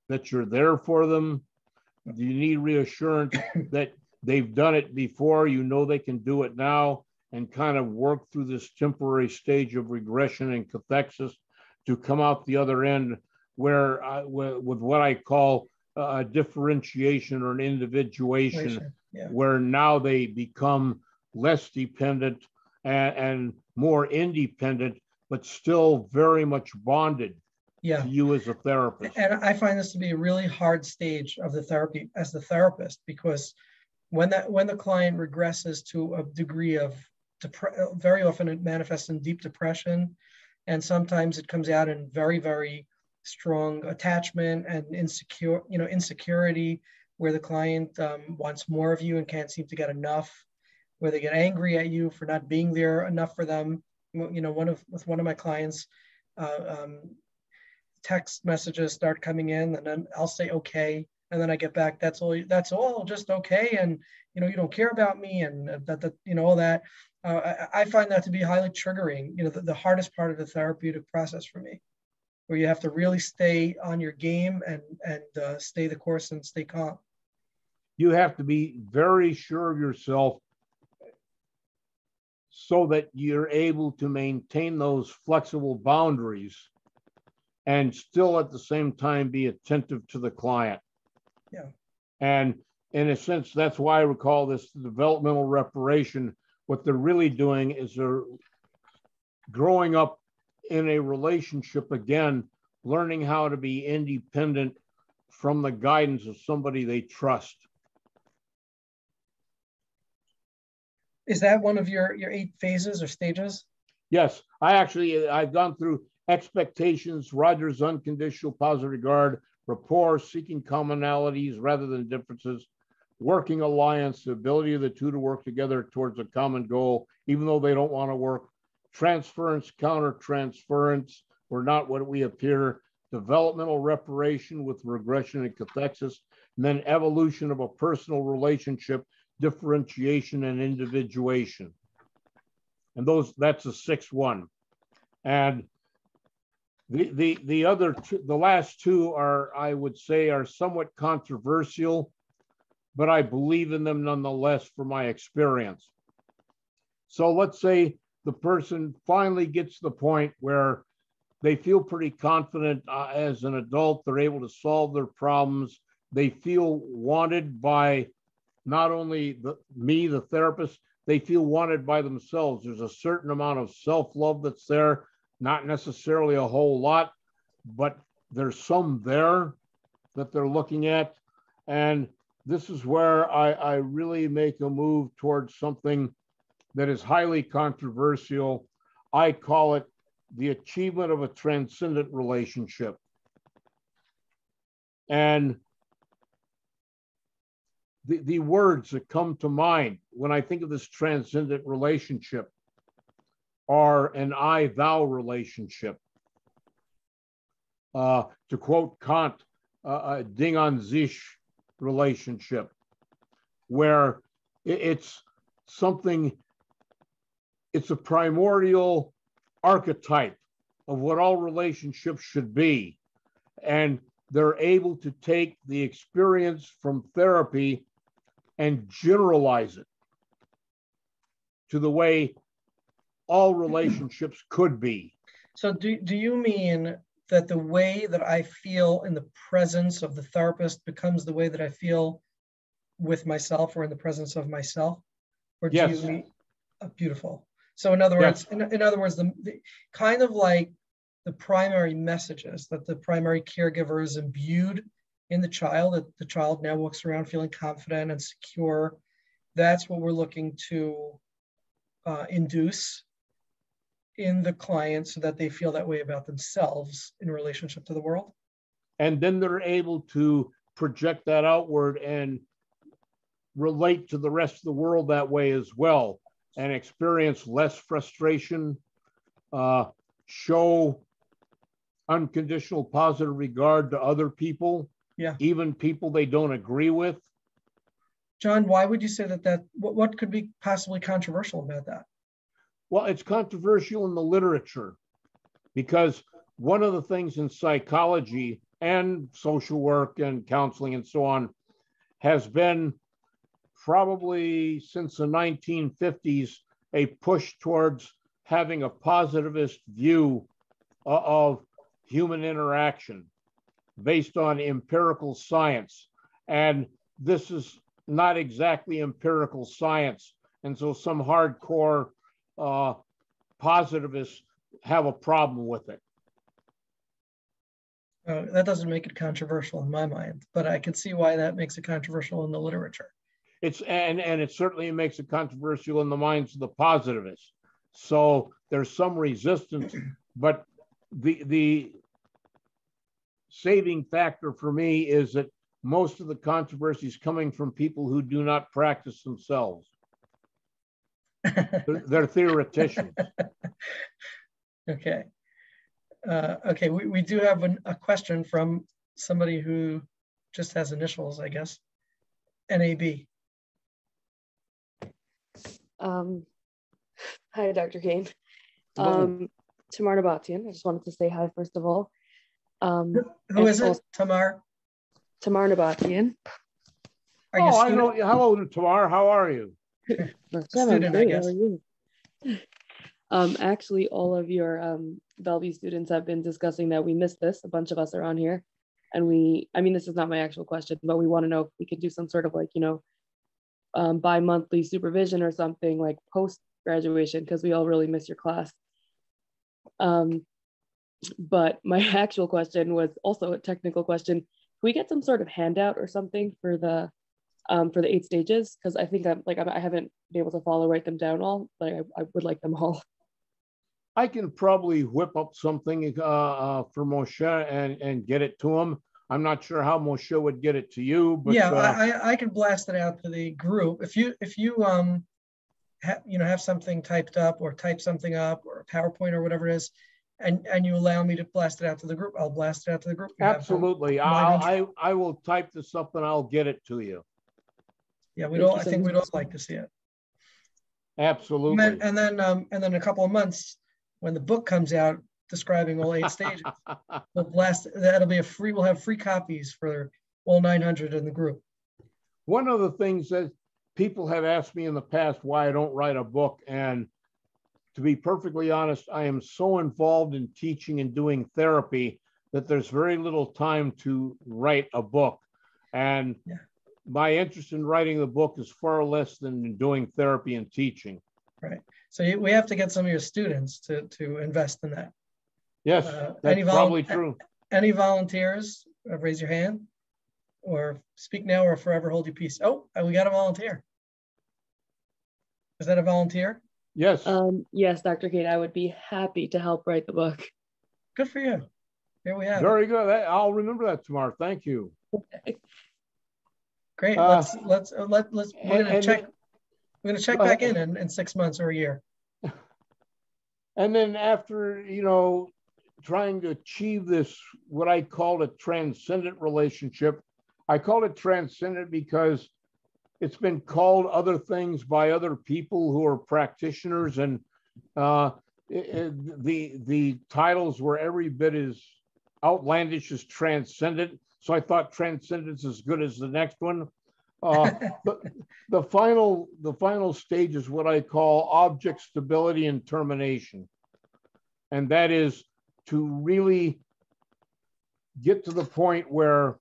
that you're there for them. You need reassurance that they've done it before, they can do it now, and kind of work through this temporary stage of regression and cathexis to come out the other end where with what I call a differentiation or an individuation, yeah. Where now they become less dependent and more independent, but still very much bonded. Yeah. to you as a therapist. And I find this to be a really hard stage of the therapy as the therapist, because when the client regresses to a degree of very often it manifests in deep depression, and sometimes it comes out in very, very strong attachment and insecurity, where the client wants more of you and can't seem to get enough, where they get angry at you for not being there enough for them. With one of my clients, text messages start coming in, and then I'll say okay, and then I get back, that's all, just okay, and you don't care about me, and that all that. I find that to be highly triggering. The hardest part of the therapeutic process for me, where you have to really stay on your game and stay the course and stay calm. You have to be very sure of yourself so that you're able to maintain those flexible boundaries and still at the same time be attentive to the client. Yeah. And in a sense, that's why I would call this developmental reparation. What they're really doing is they're growing up in a relationship again, learning how to be independent from the guidance of somebody they trust. Is that one of your 8 phases or stages? Yes, I've gone through expectations, Rogers' unconditional positive regard, rapport, seeking commonalities rather than differences, working alliance, the ability of the two to work together towards a common goal, even though they don't want to work, transference, countertransference, we're not what we appear, developmental reparation with regression and cathexis, and then evolution of a personal relationship, differentiation and individuation. And that's the 6th one. And the last 2 are, I would say, are somewhat controversial, but I believe in them nonetheless from my experience. So let's say the person finally gets to the point where they feel pretty confident as an adult, they're able to solve their problems. They feel wanted by not only me, the therapist, they feel wanted by themselves. There's a certain amount of self-love that's there, not necessarily a whole lot, but there's some there that they're looking at. And this is where I really make a move towards something that is highly controversial. I call it the achievement of a transcendent relationship. And the words that come to mind when I think of this transcendent relationship are an I-thou relationship. To quote Kant, a Ding an sich relationship, where it's something, it's a primordial archetype of what all relationships should be. And they're able to take the experience from therapy and generalize it to the way all relationships could be. So do you mean that the way that I feel in the presence of the therapist becomes the way that I feel with myself or in the presence of myself? Or do Yes. you mean beautiful? So in other words, Yes. in other words, the kind of like the primary messages that the primary caregiver is imbued in the child, that the child now walks around feeling confident and secure. That's what we're looking to induce in the client so that they feel that way about themselves in relationship to the world. And then they're able to project that outward and relate to the rest of the world that way as well, and experience less frustration, show unconditional positive regard to other people, even people they don't agree with. John, why would you say that what could be possibly controversial about that? Well, it's controversial in the literature because one of the things in psychology and social work and counseling and so on has been probably since the 1950s a push towards having a positivist view of human interaction based on empirical science. And this is not exactly empirical science. And so some hardcore positivists have a problem with it. That doesn't make it controversial in my mind, but I can see why that makes it controversial in the literature. And it certainly makes it controversial in the minds of the positivists. So there's some resistance, but the saving factor for me is that most of the controversy is coming from people who do not practice themselves. They're theoreticians. Okay. Okay, we do have a question from somebody who just has initials, I guess. NAB. Hi, Dr. Kayne. Hello. Tamar Nabatian. I just wanted to say hi, first of all. Who is it? Tamar? Tamar Nabatian. Are you I know. Hello, Tamar. How are you? Student, I guess. How are you? Actually, all of your Bellevue students have been discussing that we missed this. A bunch of us are on here. And this is not my actual question, but we want to know if we could do some sort of like, bi-monthly supervision or something like post-graduation, because we all really miss your class. But my actual question was also a technical question. Can we get some sort of handout or something for the 8 stages? Because I think I haven't been able to write them down all, but I would like them all. I can probably whip up something for Moshe and get it to him. I'm not sure how Moshe would get it to you, but yeah, I can blast it out to the group. If you have something typed up or type something up or a PowerPoint or whatever it is, and you allow me to blast it out to the group, I'll blast it out to the group. Absolutely. I will type this up and I'll get it to you. Yeah, I think we'd all like to see it. Absolutely. And then a couple of months when the book comes out describing all 8 stages, we'll blast. We'll have free copies for all 900 in the group. One of the things that people have asked me in the past why I don't write a book, and to be perfectly honest, I am so involved in teaching and doing therapy that there's very little time to write a book. And my interest in writing the book is far less than doing therapy and teaching. Right. So we have to get some of your students to invest in that. Yes, that's probably true. Any volunteers? Raise your hand, or speak now, or forever hold your peace. Oh, we got a volunteer. Is that a volunteer? Yes. Yes, Dr. Kayne, I would be happy to help write the book. Good for you. Here we have. Very good. I'll remember that tomorrow. Thank you. Okay. Great. We're gonna check. We're gonna check back in 6 months or a year. And then after trying to achieve this, what I call a transcendent relationship, I call it transcendent because it's been called other things by other people who are practitioners, and the titles were every bit as outlandish as transcendent. So I thought transcendence is good as the next one. The final stage is what I call object stability and termination, and that is to really get to the point where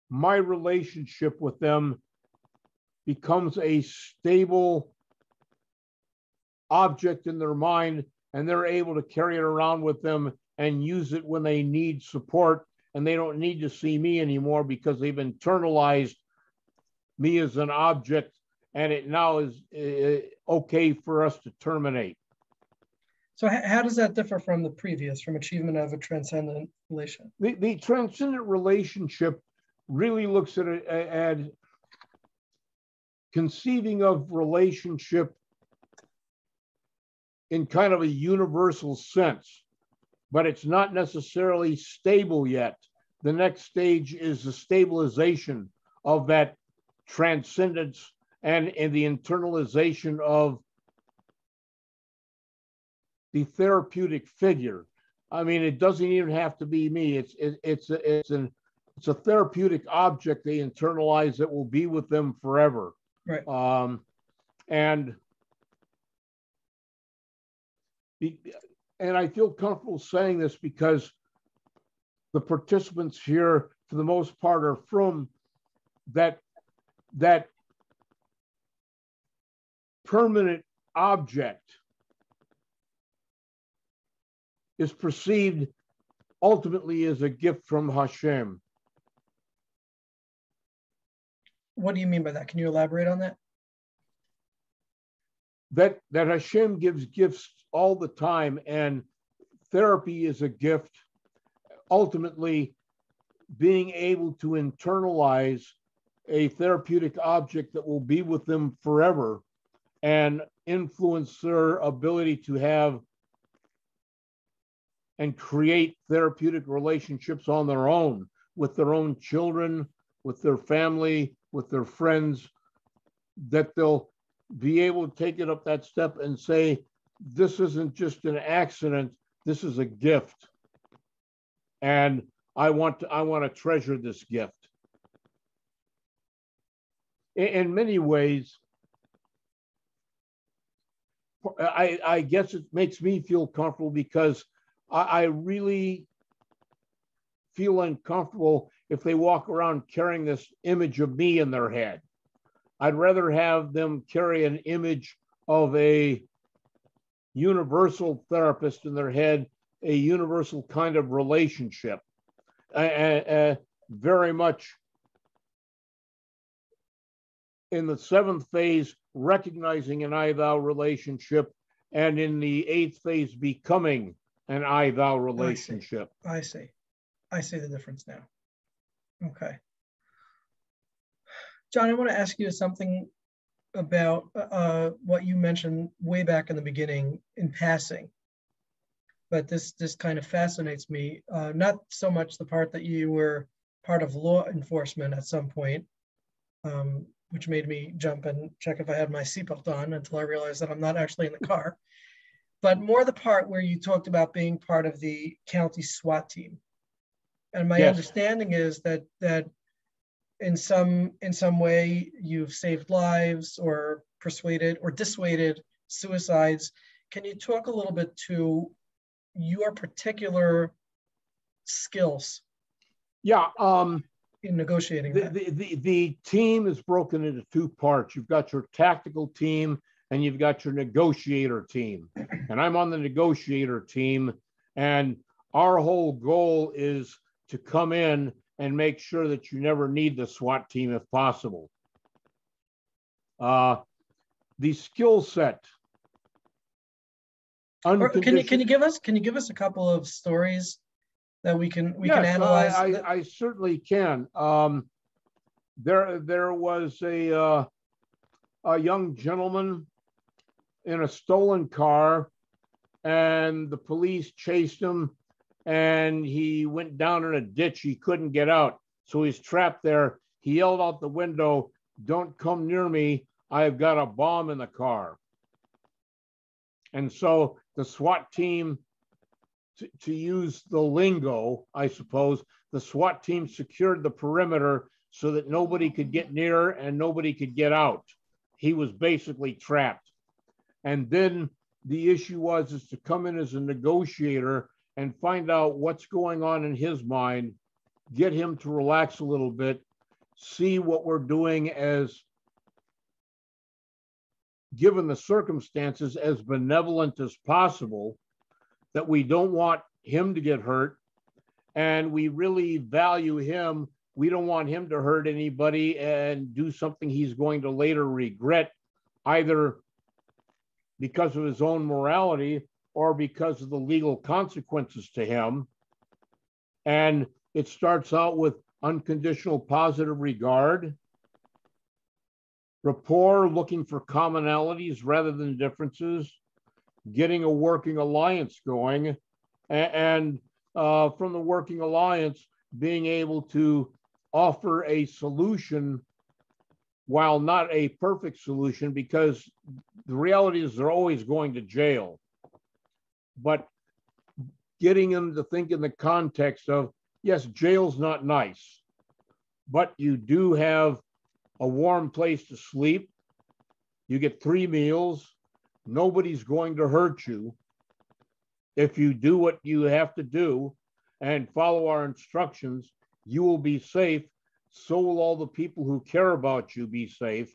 my relationship with them becomes a stable object in their mind, and they're able to carry it around with them and use it when they need support, and they don't need to see me anymore because they've internalized me as an object, and it now is okay for us to terminate. So how does that differ from the previous, from achievement of a transcendent relation? The transcendent relationship really looks at conceiving of relationship in kind of a universal sense, but it's not necessarily stable yet. The next stage is the stabilization of that transcendence and the internalization of the therapeutic figure. I mean, it doesn't even have to be me. It's a therapeutic object they internalize that will be with them forever. Right. And I feel comfortable saying this because the participants here, for the most part, are from that permanent object is perceived ultimately is a gift from Hashem. What do you mean by that? Can you elaborate on that? That Hashem gives gifts all the time, and therapy is a gift. Ultimately, being able to internalize a therapeutic object that will be with them forever and influence their ability to have and create therapeutic relationships on their own, with their own children, with their family, with their friends, that they'll be able to take it up that step and say, this isn't just an accident, this is a gift. And I want to treasure this gift. In many ways, I guess it makes me feel comfortable because I really feel uncomfortable if they walk around carrying this image of me in their head. I'd rather have them carry an image of a universal therapist in their head, a universal kind of relationship, very much in the seventh phase, recognizing an I-thou relationship, and in the eighth phase, becoming an I-thou relationship. I see the difference now. Okay. Jon, I want to ask you something about what you mentioned way back in the beginning in passing, but this kind of fascinates me. Not so much the part that you were part of law enforcement at some point, which made me jump and check if I had my seatbelt on until I realized that I'm not actually in the car, but more the part where you talked about being part of the county SWAT team. And my understanding is that in some way you've saved lives or persuaded or dissuaded suicides. Can you talk a little bit to your particular skills? Yeah. In negotiating the team is broken into two parts. You've got your tactical team and you've got your negotiator team. And I'm on the negotiator team, and our whole goal is to come in and make sure that you never need the SWAT team if possible. The skill set. Can you give us a couple of stories that we can analyze? I certainly can. There was a young gentleman in a stolen car, and the police chased him, and he went down in a ditch. He couldn't get out, so he's trapped there. He yelled out the window, "Don't come near me. I've got a bomb in the car." And so the SWAT team, to use the lingo, I suppose, the SWAT team secured the perimeter so that nobody could get near and nobody could get out. He was basically trapped. And then the issue is to come in as a negotiator and find out what's going on in his mind, get him to relax a little bit, see what we're doing as, given the circumstances, as benevolent as possible, that we don't want him to get hurt, and we really value him. We don't want him to hurt anybody and do something he's going to later regret, either because of his own morality or because of the legal consequences to him. And it starts out with unconditional positive regard, rapport, looking for commonalities rather than differences, getting a working alliance going, and from the working alliance, being able to offer a solution, while not a perfect solution, because the reality is they're always going to jail. But getting them to think in the context of, yes, jail's not nice, but you do have a warm place to sleep. You get 3 meals. Nobody's going to hurt you. If you do what you have to do and follow our instructions, you will be safe. So will all the people who care about you be safe.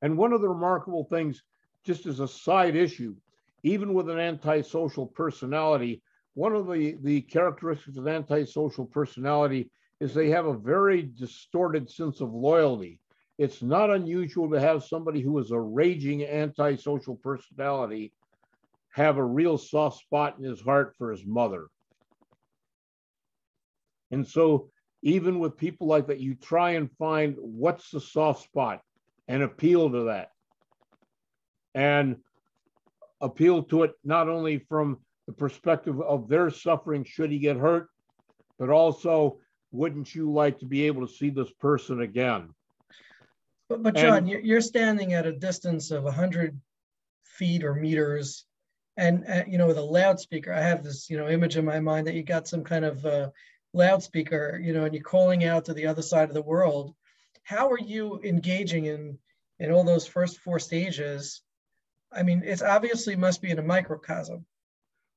And one of the remarkable things, just as a side issue, even with an antisocial personality, one of the characteristics of antisocial personality is they have a very distorted sense of loyalty. It's not unusual to have somebody who is a raging antisocial personality have a real soft spot in his heart for his mother. And so even with people like that, you try and find what's the soft spot and appeal to that. And appeal to it not only from the perspective of their suffering should he get hurt, but also, wouldn't you like to be able to see this person again? But John, you're standing at a distance of 100 feet or meters, and with a loudspeaker. I have this image in my mind that you got some kind of loudspeaker, and you're calling out to the other side of the world. How are you engaging in all those first 4 stages? I mean, it's obviously must be in a microcosm.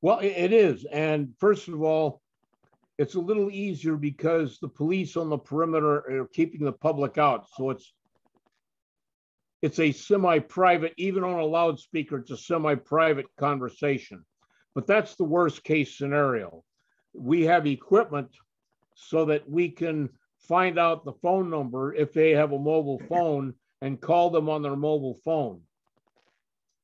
Well, it is. And first of all, it's a little easier because the police on the perimeter are keeping the public out. So it's a semi-private, even on a loudspeaker, it's a semi-private conversation. But that's the worst case scenario. We have equipment so that we can find out the phone number if they have a mobile phone and call them on their mobile phone.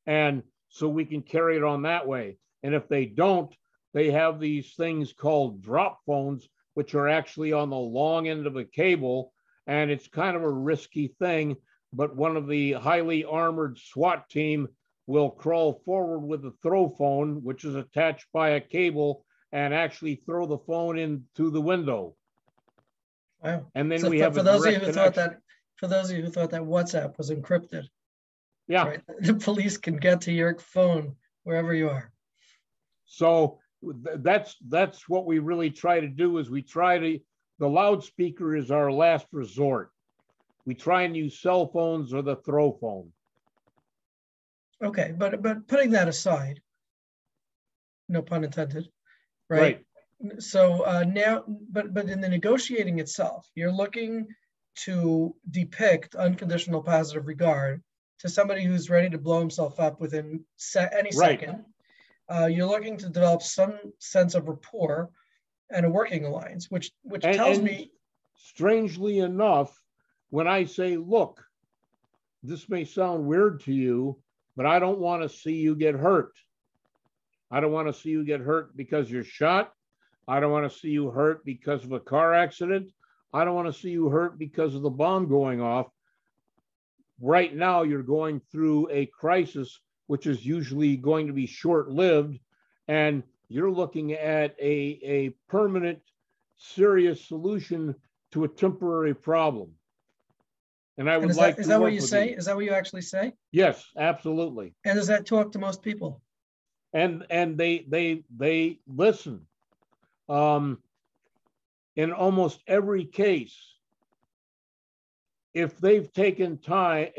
And so we can carry it on that way. And if they don't, they have these things called drop phones, which are actually on the long end of a cable. And it's kind of a risky thing, but one of the highly armored SWAT team will crawl forward with a throw phone, which is attached by a cable, and actually throw the phone in through the window. Wow. And then so we for, have for a those of direct you who thought that for those of you who thought that WhatsApp was encrypted. Yeah. Right? The police can get to your phone wherever you are. So that's what we really try to do is the loudspeaker is our last resort. We try and use cell phones or the throw phone. Okay, but putting that aside, no pun intended, right? So now, but in the negotiating itself, you're looking to depict unconditional positive regard to somebody who's ready to blow himself up within any second. You're looking to develop some sense of rapport and a working alliance, which tells me. Strangely enough, when I say, look, this may sound weird to you, but I don't want to see you get hurt. I don't want to see you get hurt because you're shot. I don't want to see you hurt because of a car accident. I don't want to see you hurt because of the bomb going off. Right now, you're going through a crisis, which is usually going to be short-lived, and you're looking at a permanent, serious solution to a temporary problem. And I would is like that, to is that work what you with say? you. Is that what you actually say? Yes, absolutely. And does that talk to most people? And they listen. In almost every case, if they've taken time,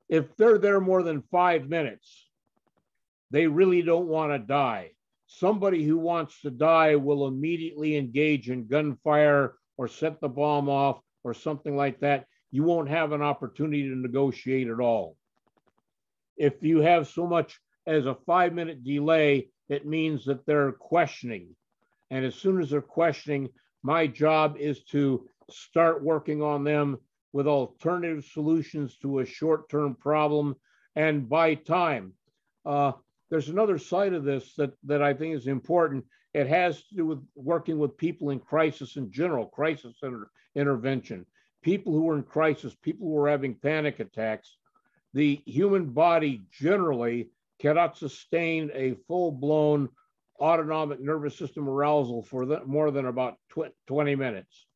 if they're there more than 5 minutes, they really don't want to die. Somebody who wants to die will immediately engage in gunfire or set the bomb off or something like that. You won't have an opportunity to negotiate at all. If you have so much as a 5-minute delay, it means that they're questioning. And as soon as they're questioning, my job is to start working on them with alternative solutions to a short-term problem and buy time. There's another side of this that I think is important. It has to do with working with people in crisis in general, crisis intervention. People who are in crisis, people who are having panic attacks. The human body generally cannot sustain a full-blown autonomic nervous system arousal for more than about 20 minutes.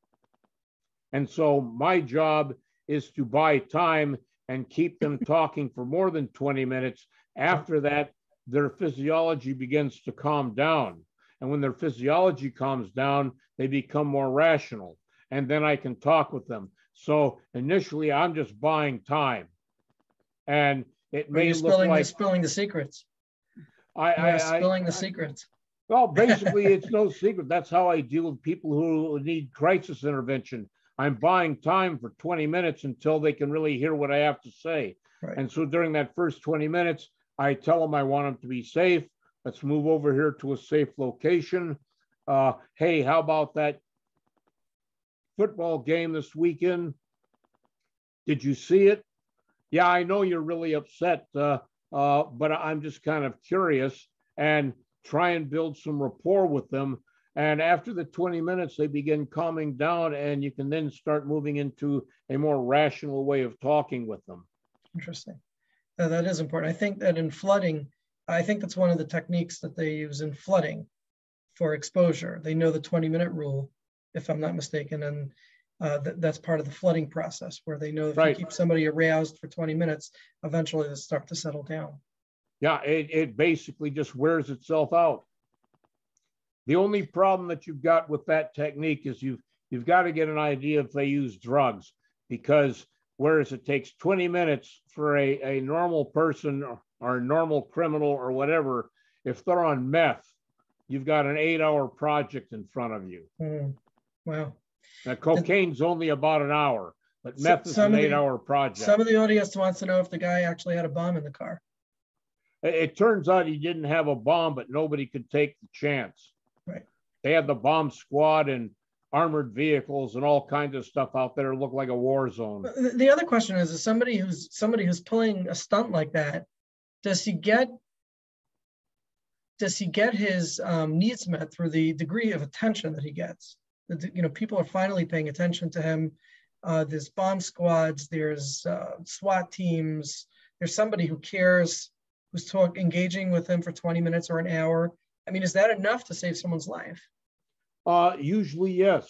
And so my job is to buy time and keep them talking for more than 20 minutes. After that, their physiology begins to calm down. And when their physiology calms down, they become more rational. And then I can talk with them. So initially, I'm just buying time. And it may look like... spilling the secrets. Spilling the secrets. Well, basically, it's no secret. That's how I deal with people who need crisis intervention. I'm buying time for 20 minutes until they can really hear what I have to say. Right. And so during that first 20 minutes, I tell them I want them to be safe. Let's move over here to a safe location. Hey, how about that football game this weekend? Did you see it? Yeah, I know you're really upset, but I'm just kind of curious, and try and build some rapport with them. And after the 20 minutes, they begin calming down, and you can then start moving into a more rational way of talking with them. Interesting. That is important. I think that in flooding, I think that's one of the techniques that they use in flooding for exposure. They know the 20-minute rule, if I'm not mistaken, and that's part of the flooding process, where they know if you keep somebody aroused for 20 minutes, eventually they'll start to settle down. Yeah, it basically just wears itself out. The only problem that you've got with that technique is you've got to get an idea if they use drugs, because whereas it takes 20 minutes for a normal person or a normal criminal or whatever, if they're on meth, you've got an 8-hour project in front of you. Wow. Now, cocaine's only about an hour, but meth is an 8-hour project. Some of the audience wants to know if the guy actually had a bomb in the car. It turns out he didn't have a bomb, but nobody could take the chance. Right. They had the bomb squad and armored vehicles and all kinds of stuff out there. It looked like a war zone. The other question is somebody who's pulling a stunt like that, does he get his needs met through the degree of attention that he gets? People are finally paying attention to him. There's bomb squads, there's SWAT teams, there's somebody who cares, who's engaging with him for 20 minutes or an hour. I mean, is that enough to save someone's life? Usually, yes.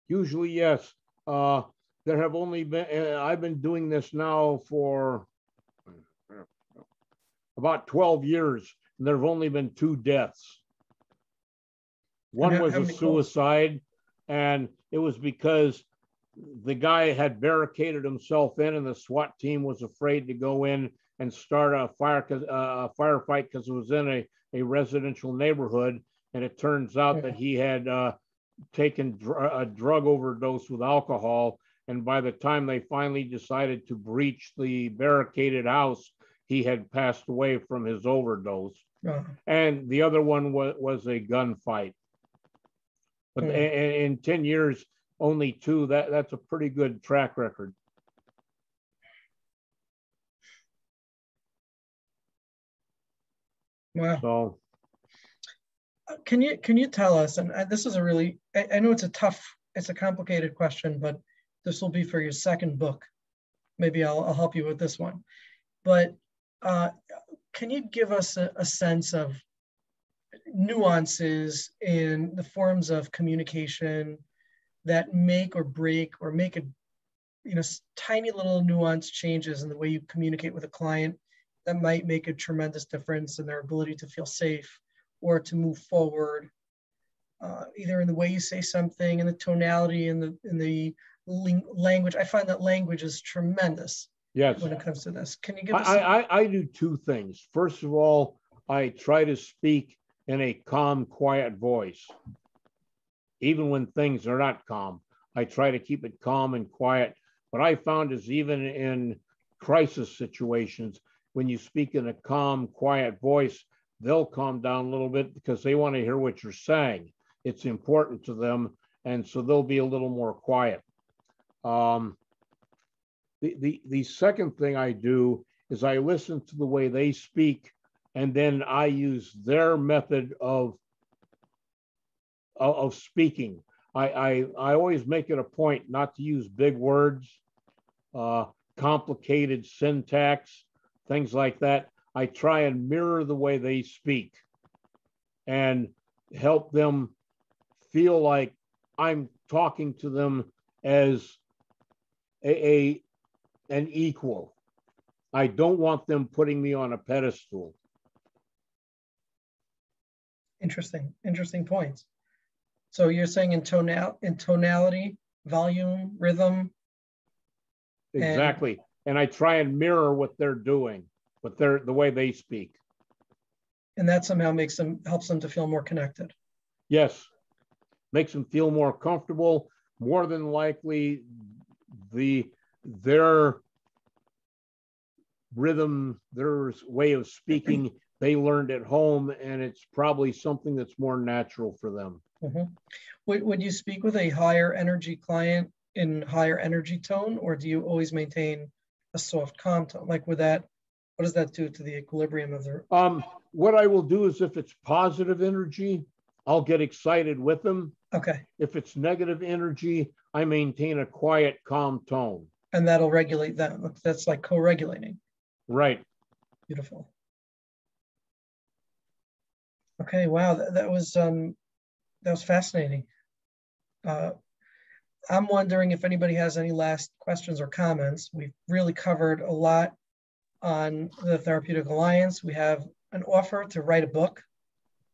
Usually, yes. There have only been, I've been doing this now for about 12 years, and there have only been 2 deaths. One was a suicide, and it was because the guy had barricaded himself in, and the SWAT team was afraid to go in and start a firefight because it was in a residential neighborhood. And it turns out that he had taken a drug overdose with alcohol. And by the time they finally decided to breach the barricaded house, he had passed away from his overdose. And the other one was a gunfight. But in 10 years, only 2. That's a pretty good track record. Wow. So, can you tell us? And this is I know it's a complicated question, but this will be for your second book. Maybe I'll help you with this one. But can you give us a sense of nuances in the forms of communication that make or break, or make tiny little nuance changes in the way you communicate with a client that might make a tremendous difference in their ability to feel safe or to move forward, either in the way you say something, in the tonality, in the language. I find that language is tremendous. Yes. When it comes to this. Can you give us I do 2 things. First of all, I try to speak in a calm, quiet voice. Even when things are not calm, I try to keep it calm and quiet. What I found is even in crisis situations, when you speak in a calm, quiet voice, they'll calm down a little bit because they want to hear what you're saying. It's important to them, and so they'll be a little more quiet. The second thing I do is I listen to the way they speak, and then I use their method of speaking. I always make it a point not to use big words, complicated syntax, things like that. I try and mirror the way they speak and help them feel like I'm talking to them as an equal. I don't want them putting me on a pedestal. Interesting points. So you're saying in tonality, volume, rhythm. Exactly. And I try and mirror what they're doing, the way they speak. And that somehow helps them to feel more connected. Yes. Makes them feel more comfortable. More than likely, their rhythm, their way of speaking they learned at home, and it's probably something that's more natural for them. Mhm. Would you speak with a higher energy client in higher energy tone, or do you always maintain a soft calm tone? Like with that, what does that do to the equilibrium of the? What I will do is if it's positive energy, I'll get excited with them. Okay. If it's negative energy, I maintain a quiet, calm tone. And that'll regulate that. That's like co-regulating. Right. Beautiful. Okay. Wow. That was fascinating. I'm wondering if anybody has any last questions or comments. We've really covered a lot on the Therapeutic Alliance. We have an offer to write a book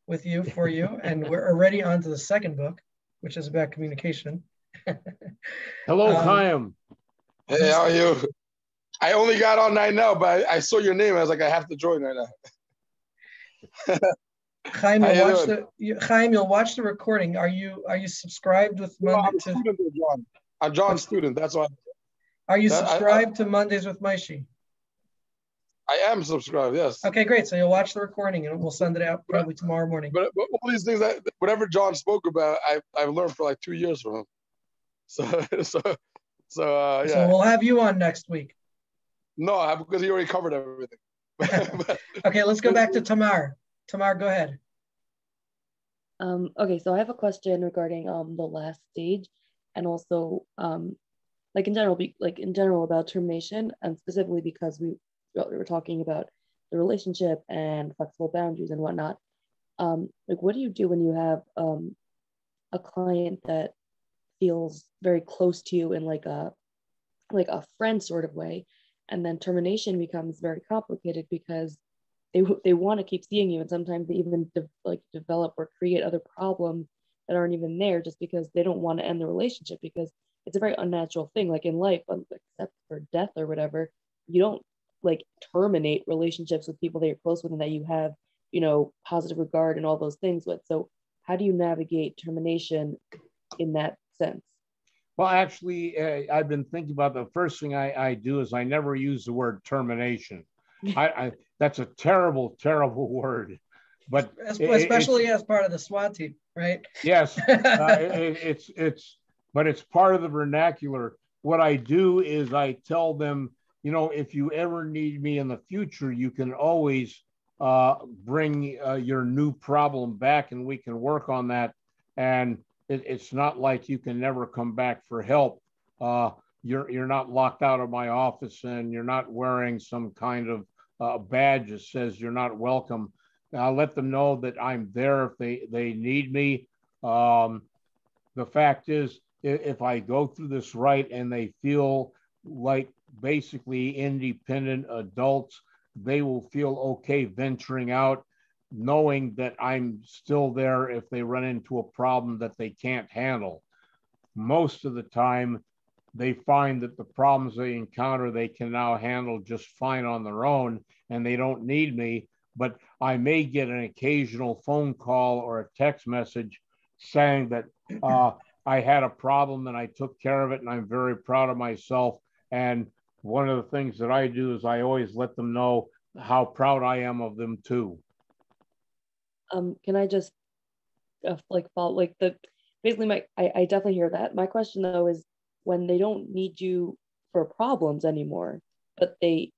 with you for you, and we're already on to the second book, which is about communication. Hello, Chaim. Hey, how are you? I only got on right now, but I saw your name. I was like, I have to join right now. Chaim, you'll watch the recording. Are you subscribed with Monday? I'm a student with John. I'm John's student. That's why. Are you subscribed to Mondays with Moshe? I am subscribed. Yes. Okay, great. So you'll watch the recording, and we'll send it out probably tomorrow morning. But all these things that whatever John spoke about, I've learned for like 2 years from him. Yeah. So we'll have you on next week. No, because he already covered everything. Okay, let's go back to Tamar. Tamar, go ahead. Okay, so I have a question regarding the last stage, and also like in general about termination, and specifically because we were talking about the relationship and flexible boundaries and whatnot. Like, what do you do when you have a client that feels very close to you in like a friend sort of way, and then termination becomes very complicated because they want to keep seeing you, and sometimes they even develop or create other problems that aren't even there just because they don't want to end the relationship, because it's a very unnatural thing. Like in life, except for death or whatever, you don't like terminate relationships with people that you're close with and that you have, positive regard and all those things with. So how do you navigate termination in that sense? Well, actually, I've been thinking about the first thing I do is I never use the word termination. That's a terrible, terrible word. But especially as part of the SWAT team, right? Yes, but it's part of the vernacular. What I do is I tell them, if you ever need me in the future, you can always bring your new problem back, and we can work on that. And it's not like you can never come back for help. You're not locked out of my office, and you're not wearing some kind of badge that says you're not welcome. I'll let them know that I'm there if they need me. The fact is, if I go through this right and they feel like basically independent adults, they will feel okay venturing out, knowing that I'm still there if they run into a problem that they can't handle. Most of the time, they find that the problems they encounter, they can now handle just fine on their own, and they don't need me. But I may get an occasional phone call or a text message saying that I had a problem and I took care of it, and I'm very proud of myself. And one of the things that I do is I always let them know how proud I am of them too. Can I just follow basically I definitely hear that. My question though is, when they don't need you for problems anymore, but they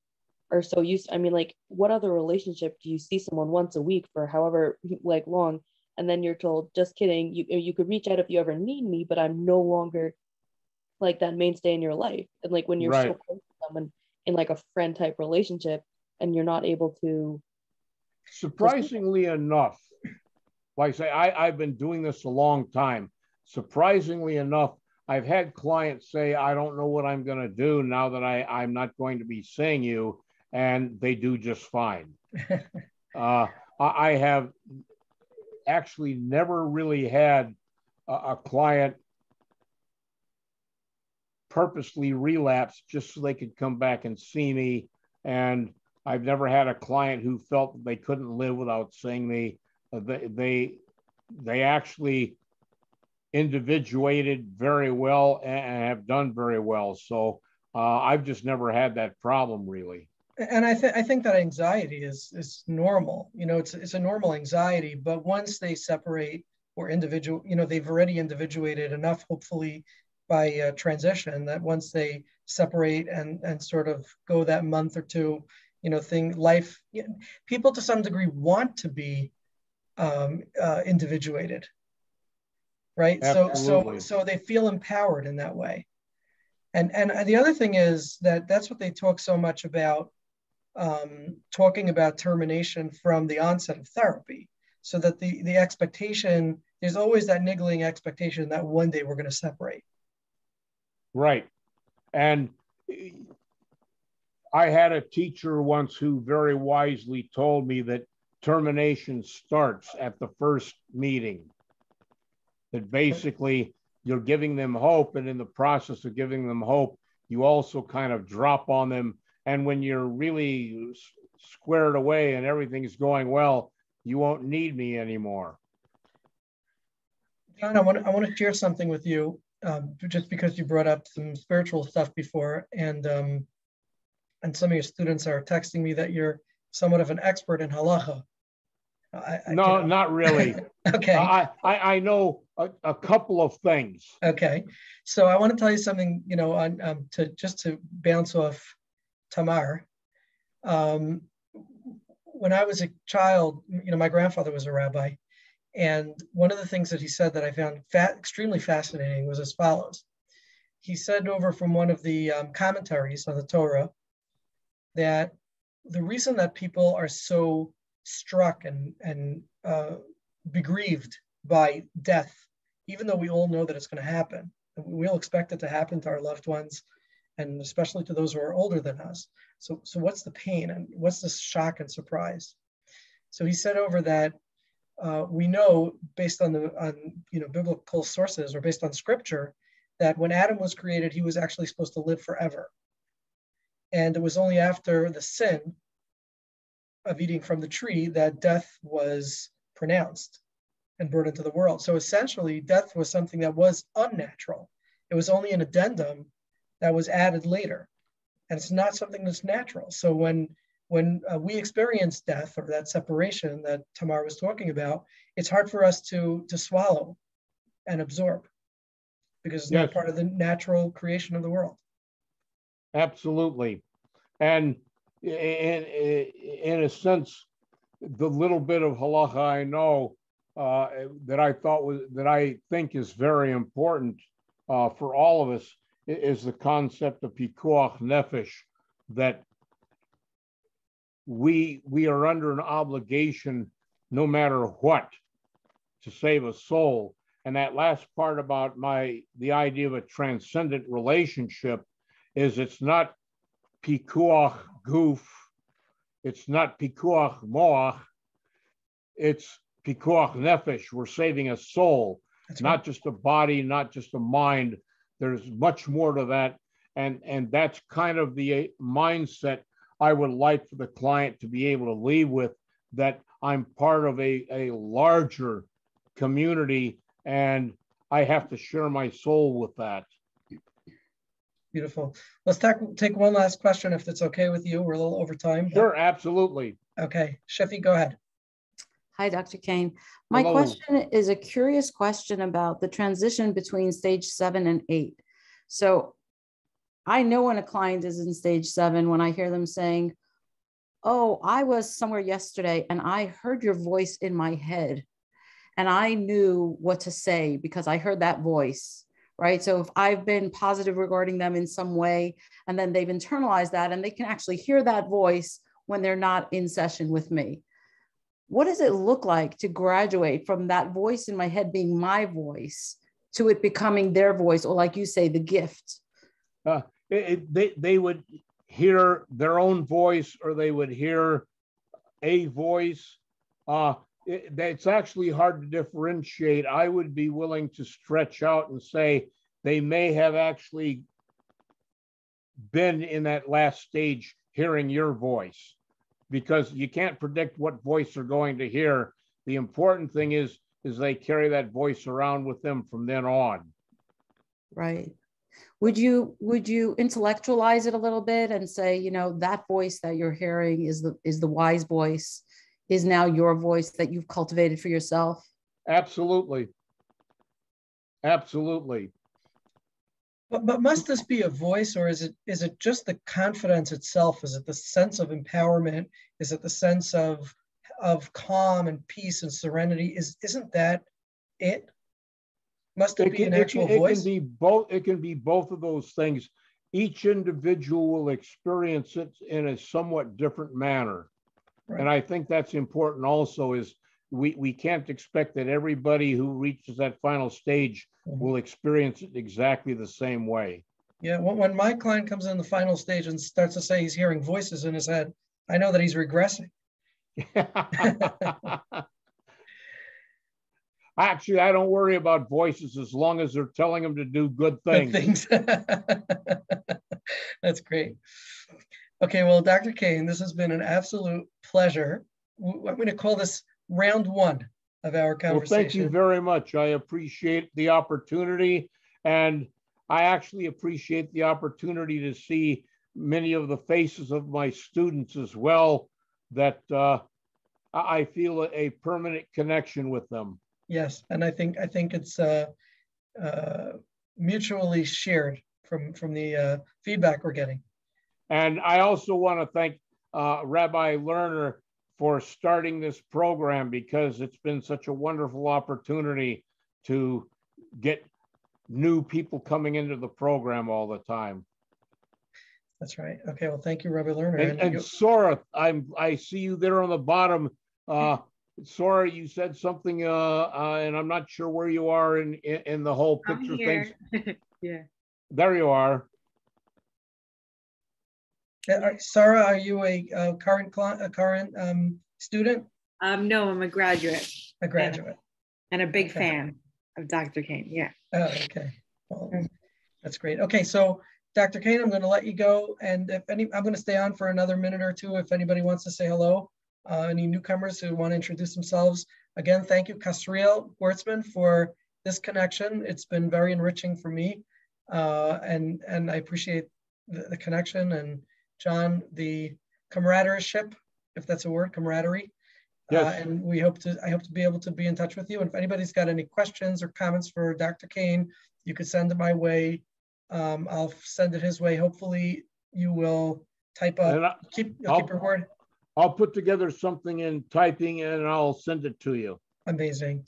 are so used to, what other relationship do you see someone once a week for however long, and then you're told, just kidding, you could reach out if you ever need me, but I'm no longer like that mainstay in your life. And like when you're right. so close to someone in like a friend type relationship, and you're not able to. Surprisingly enough, like I say, I've been doing this a long time. Surprisingly enough, I've had clients say, I don't know what I'm going to do now that I'm not going to be seeing you, and they do just fine. I have actually never really had a client purposely relapse just so they could come back and see me. And I've never had a client who felt that they couldn't live without seeing me. They actually individuated very well and have done very well. So I've just never had that problem, really. And I think that anxiety is normal. You know, it's a normal anxiety, but once they separate or individual, you know, they've already individuated enough, hopefully by transition, that once they separate and sort of go that month or two, you know, life, people to some degree want to be individuated, right? Absolutely. So they feel empowered in that way. And the other thing is that's what they talk so much about, talking about termination from the onset of therapy, so that the expectation, there's always that niggling expectation that one day we're going to separate. Right. And I had a teacher once who very wisely told me that termination starts at the first meeting. That basically you're giving them hope, and in the process of giving them hope, you also kind of drop on them. And when you're really squared away and everything's going well, you won't need me anymore. John, I want to share something with you, just because you brought up some spiritual stuff before, and some of your students are texting me that you're somewhat of an expert in halacha. No, not really. Okay. I know a couple of things. Okay. So I want to tell you something, you know, on to bounce off Tamar. When I was a child, you know, my grandfather was a rabbi, and one of the things that he said that I found extremely fascinating was as follows. He said over from one of the commentaries on the Torah that the reason that people are so struck and begrieved by death, even though we all know that it's going to happen, we all expect it to happen to our loved ones, and especially to those who are older than us. So what's the pain and what's the shock and surprise? So he said over that we know, based on biblical sources or based on scripture, that when Adam was created, he was actually supposed to live forever. And it was only after the sin of eating from the tree that death was pronounced and brought into the world. So essentially, death was something that was unnatural. It was only an addendum that was added later, and it's not something that's natural. So when we experience death, or that separation that Tamar was talking about, it's hard for us to swallow and absorb, because it's not part of the natural creation of the world. Absolutely. And in a sense, the little bit of halacha I know that I think is very important for all of us is the concept of pikuach nefesh, that we are under an obligation, no matter what, to save a soul. And that last part about the idea of a transcendent relationship is, it's not pikuach guf, it's not pikuach moach, it's pikuach nefesh. We're saving a soul. That's not right. Just a body, not just a mind. There's much more to that. And that's kind of the mindset I would like for the client to be able to leave with, that I'm part of a larger community and I have to share my soul with that. Beautiful. Let's take one last question, if that's okay with you. We're a little over time. Sure, absolutely. Okay, Shafi, go ahead. Hi, Dr. Kayne. My Hello. question is a curious question about the transition between stage 7 and 8. So I know when a client is in stage 7, when I hear them saying, oh, I was somewhere yesterday and I heard your voice in my head and I knew what to say because I heard that voice, right? So if I've been positive regarding them in some way, and then they've internalized that and they can actually hear that voice when they're not in session with me. What does it look like to graduate from that voice in my head being my voice to it becoming their voice, or like you say, the gift? They would hear their own voice, or they would hear a voice. It's actually hard to differentiate. I would be willing to stretch out and say they may have actually been in that last stage hearing your voice, because you can't predict what voice they're going to hear. The important thing is they carry that voice around with them from then on. Right. Would you intellectualize it a little bit and say, you know, that voice that you're hearing is the wise voice, is now your voice that you've cultivated for yourself? Absolutely. Absolutely. But must this be a voice, or is it just the confidence itself? Is it the sense of empowerment? Is it the sense of calm and peace and serenity? Isn't that it? Must it be an actual voice? It can be both. It can be both of those things. Each individual will experience it in a somewhat different manner. Right. And I think that's important also, is we can't expect that everybody who reaches that final stage will experience it exactly the same way. Yeah, when my client comes in the final stage and starts to say he's hearing voices in his head, I know that he's regressing. Actually, I don't worry about voices as long as they're telling him to do good things. Good things. That's great. Okay, well, Dr. Kayne, this has been an absolute pleasure. I'm going to call this round one of our conversation. Well, thank you very much. I appreciate the opportunity, and I actually appreciate the opportunity to see many of the faces of my students as well, that I feel a permanent connection with them. Yes, and I think it's mutually shared from the feedback we're getting. And I also want to thank Rabbi Lerner for starting this program, because it's been such a wonderful opportunity to get new people coming into the program all the time. That's right. Okay, well, thank you, Rabbi Lerner. And Sora, I see you there on the bottom. Sora, you said something, and I'm not sure where you are in the whole picture thing. Yeah. There you are. Sarah, are you a current student? No, I'm a graduate. A graduate. And a big fan of Dr. Kayne. Yeah. Oh, okay. Well, that's great. Okay, so Dr. Kayne, I'm going to let you go, and I'm going to stay on for another minute or two if anybody wants to say hello. Any newcomers who want to introduce themselves. Again, thank you, Kasriel Wertzman, for this connection. It's been very enriching for me, and I appreciate the connection. And Jon, the camaradereship, if that's a word, camaraderie. Yes. And I hope to be able to be in touch with you. And if anybody's got any questions or comments for Dr. Kayne, you could send it my way. I'll send it his way. Hopefully you will type up, keep your word. I'll put together something in typing and I'll send it to you. Amazing.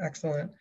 Excellent.